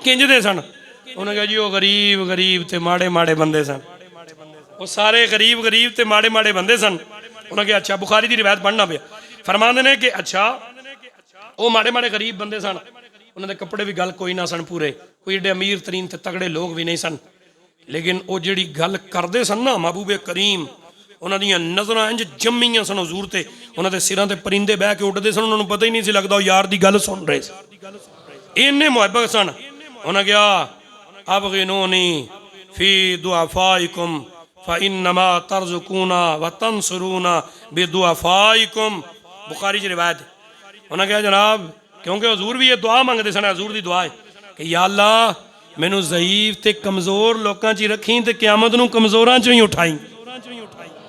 किंजदे सन। उन्हें कहा जी वो गरीब गरीब ते माड़े माड़े बंदे सन, वो सारे गरीब गरीब ते माड़े माड़े बंदे सन। उन्हें कहा अच्छा, बुखारी की रिवायत पढ़ना पिया। फरमाते ने कि अच्छा वो माड़े माड़े गरीब बंदे सन, उन्होंने कपड़े भी गल कोई ना सन पूरे, कोई एडे अमीर तरीन ते तगड़े लोग भी नहीं सन, लेकिन वो जिहड़ी गल करते सन ना महबूबे करीम, उन्होंने दियां नज़रां इंज जम्मियां सन हजूर ते, उन्होंने सिरां ते परिंदे बह के उड़ते सन, उन्होंने पता ही नहीं सी लगता वो यार दी गल सुन रहे सन, इन्ने मुहब्बत सन। उन्हें कहा अबगिनूनी फी दुआफाइकुम फ़इन्नमा तर्ज़ुकूना व तंसुरूना बिदुआफाइकुम, बुखारी की रिवायत। उन्हें कहा जनाब क्योंकि हजूर भी ये दुआ मंगते सन, हजूर की दुआ है कि या अल्लाह मैनू ज़ईफ ते कमज़ोर लोगों च रखी ते क़यामत नूं कमज़ोरां चों ही उठाई।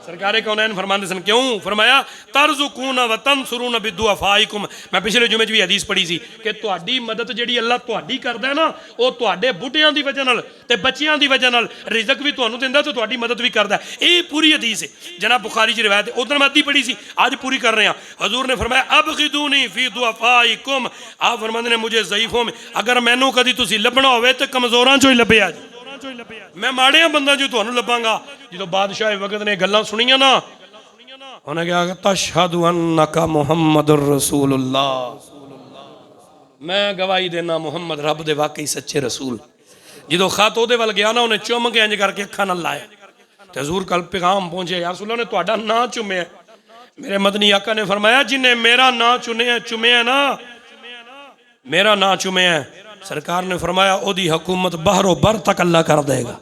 सरकारे कौनैन फरमाते सन क्यों? फरमाया तर्ज़ुकूना व तंसुरूना बिदुआफाइकुम। मैं पिछले जुमे भी हदीस पढ़ी सी कि तुहाडी मदद जिहड़ी अल्लाह तुहाडी करदा है ना, वो तुहाडे बुढ़ियां दी वजह नाल ते बच्चियां दी वजह नाल रिज़क भी तुहानूं दिंदा ते तुहाडी मदद भी करदा है। ये पूरी हदीस है जनाब, बुखारी च रिवायत है। उधर मैं अद्धी पढ़ी सी, आज पूरी कर रहे हैं। हजूर ने फरमाया अबगिदूनी फी दुआफाइकुम, आप फरमाते ने मुझे ज़ईफों में अगर मैनू कदी तुसीं लभना होवे ते कमज़ोरां चों ही लभया जी, मैं माड़िया बंदा जो तुहानूं लभांगा। जो बादशाह वक्त ने गल्लां सुनिया ना, उन्हें कहा तशहदु अन्नका मुहम्मदुर रसूलुल्लाह, मैं गवाही देना मुहम्मद रब दे वाकई सच्चे रसूल। जो खत ओहदे वल गया ना, उन्हें चुम के इंज करके अखां नाल लाया ते हजूर कल पैगाम पहुंचे, यार रसूल ने तुहाडा नां चुमिया। मेरे मदनी आका ने फरमाया जिन्हें मेरा नां चुमिया ना, मेरा नां चुमिया, सरकार ने फरमाया ओदी हुकूमत बहरो बर तक अल्लाह कर देगा,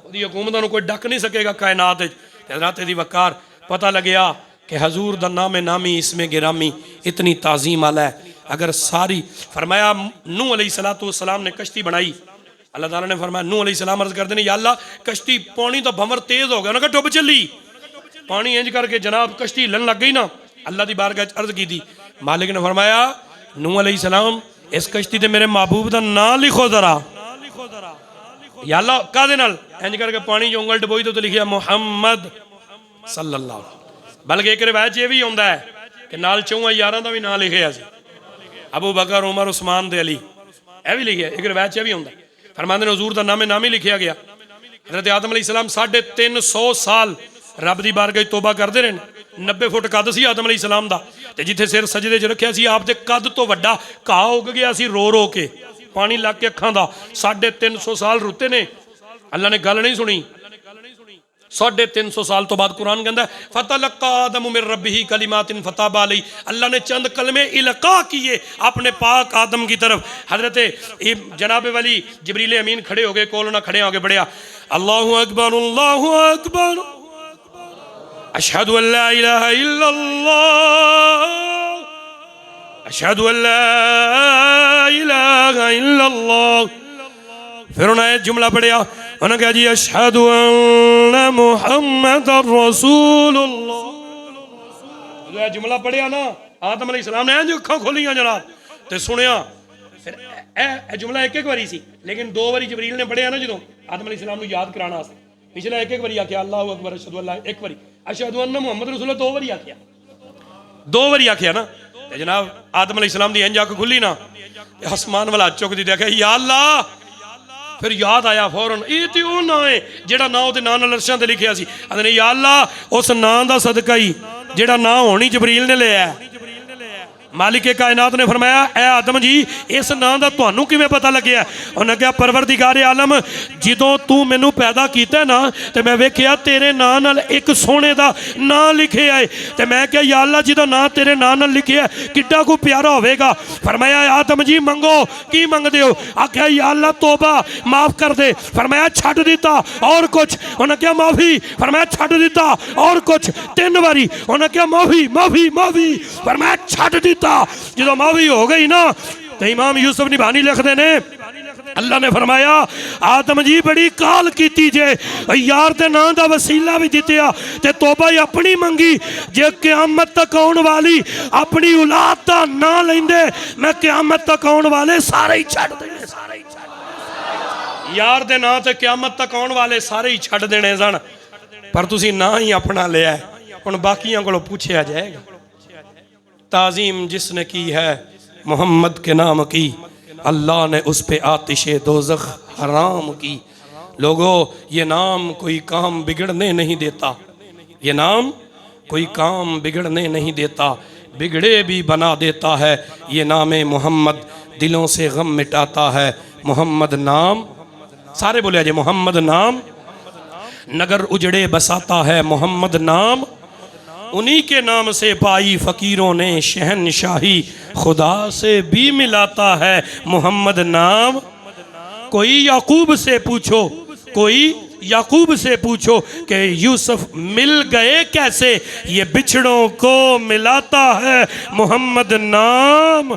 ओदी हुकूमत नूं कोई डक नहीं सकेगा कायनात। हज़रात दी वकार पता लग्या कि हजूर दा नामे नामी इसमें गिरामी इतनी ताज़ीम आला है। अगर सारी फरमाया नूह अलैहिस्सलातु वस्सलाम ने कश्ती बनाई, अल्लाह ताला ने फरमाया नूह अलैहिस्सलाम अर्ज़ करते हैं या अल्लाह कश्ती पानी तो भंवर तेज हो गया, उन्होंने कहा डुब चली, पानी इंज करके जनाब कश्ती हिलन लग गई ना। अल्लाह की बारगाह अर्ज़ की थी, मालिक ने फरमाया नूह अलैहिस्सलाम इस कश्ती ते मेरे महबूब का नाम लिखो जरा, या अल्लाह कादे नाल इंज करके पानी जो उंगल डबोई तो लिखिया मुहम्मद सल्लल्लाहु। बल्कि एक रिवायत ये भी आता है कि नाल 4 यारां दा भी नाम लिखिया सी, अबू बकर उमर उस्मान ते अली, यह भी लिखिया। एक रिवायत ये भी आता है फरमाते ने हजूर का नामे नाम ही लिखिया गया। हज़रत आदम अलैहिस्सलाम 350 साल रब की बारगाह तोबा करते रहे, 90 फुट कद सी आदम अलैहिस्सलाम दा, ते जिथे सिर सजदे च रखिया सी आप दे कद तो वड्डा घाह उग गया सी रो रो के, पानी लग के अखां दा 350 साल रुते ने अल्लाह ने गल नहीं सुनी 350 साल तो बाद कुरान कहता है फतलक्का आदम मिर रब्बिही कलिमातिन फताबा अलैहि अल्लाह ने चंद कलमे इल्का किए अपने पाक आदम की तरफ हजरत जनाब वली जिब्रील अमीन खड़े हो गए कोल ना खड़े हो गए बढ़िया अल्लाहु अकबर अशहदु अल्ला इलाहा इल्लल्लाह अशहदु अल्ला इलाहा इल्लल्लाह फिर उन्हें जुमला पढ़िया उन्होंने कहा जी अशहदु अन्ना मुहम्मदुर रसूलुल्लाह जुमला पढ़िया ना आदम अलैहिस्सलाम ने जो अखां खोलियां जनाब ते सुनिया फिर ए जुमला एक बारी सी लेकिन 2 बारी जिब्रील ने पढ़िया ना जो आदम अलैहिस्सलाम को याद कराने वास्ते पिछला एक बारी आख्या अल्लाहु अकबर अशहदु अल्ला एक बारी अशहदु अन्ना मुहम्मद रसूलुल्लाह 2 बारी आख्या 2 बारी आख्या ना ते जनाब आदम अलैहिस्सलाम दी इंज अख खुली ना आसमान वाला चुकदी देखा या अल्लाह फिर याद आया फौरन ये तो वो ना है जेड़ा ना वो नाम अर्शां ते लिखिया सी आखदे या अल्लाह उस नाम दा सदका ही जेड़ा ना होनी जिब्रील ने लिया मालिक कायनात ने फरमाया ए आदम जी इस नाम का तुहानू किवें पता लग्या उन्हें कहा परवरदिगारे आलम जदों तू मैनू पैदा किया ना तो मैं वेख्या तेरे नाम नाल एक सोने का नाम लिखे है तो मैं क्या या अल्लाह जो नाम तेरे नाम नाल लिखे है किड्डा को प्यारा होवेगा फरमाया आदम जी मंगो की मंगदे हो आख्या या अल्लाह तौबा माफ कर दे फरमाया छड्ड दिता और कुछ उन्हें क्या माफी फरमाया छड्ड दिता और कुछ 3 बारी उन्हें क्या माफी माफी माफी फरमाया छड्ड दिता जो माफी हो गई ना तो इमाम यूसुफ निभानी लिखते ने अल्लाह ने फरमाया आदम जी बड़ी काल की जे यार के नाम का वसीला भी दित्या ते तौबा ही अपनी मंगी जे क़यामत तक आने वाली अपनी औलाद का ना लेंदे मैं क़यामत तक आने वाले सारे ही छड्ड देने यार के नाम से क़यामत तक आने वाले सारे ही छड्ड देने सन पर तुसी ना ही अपना लिया हुण बाकियां कोलों पूछया जाएगा ताज़ीम जिसने की है मोहम्मद के नाम की अल्लाह ने उस पे आतिशे दोज़ख हराम की लोगों ये नाम कोई काम बिगड़ने नहीं देता ये नाम कोई काम बिगड़ने नहीं देता बिगड़े भी बना देता है ये नाम मोहम्मद दिलों से गम मिटाता है मोहम्मद नाम सारे बोले जी मोहम्मद नाम नगर उजड़े बसाता है मोहम्मद नाम उन्हीं के नाम से पाई फ़कीरों ने शहनशाही खुदा से भी मिलाता है मोहम्मद नाम कोई याकूब से पूछो कि यूसुफ मिल गए कैसे ये बिछड़ों को मिलाता है मोहम्मद नाम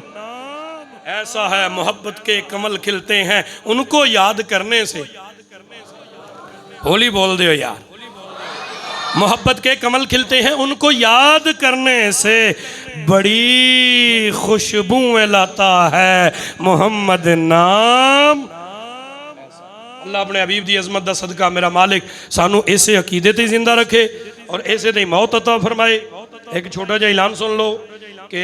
ऐसा है मोहब्बत के कमल खिलते हैं उनको याद करने से होली बोल दो यार मोहब्बत के कमल खिलते हैं उनको याद करने से बड़ी खुशबुएं लाता है मोहम्मद नाम अल्लाह अपने हबीब दी अजमत दा सदका मेरा मालिक सानू ऐसे अकीदे ते जिंदा रखे और ऐसे दी मौत अता फरमाए एक छोटा जिहा ऐलान सुन लो कि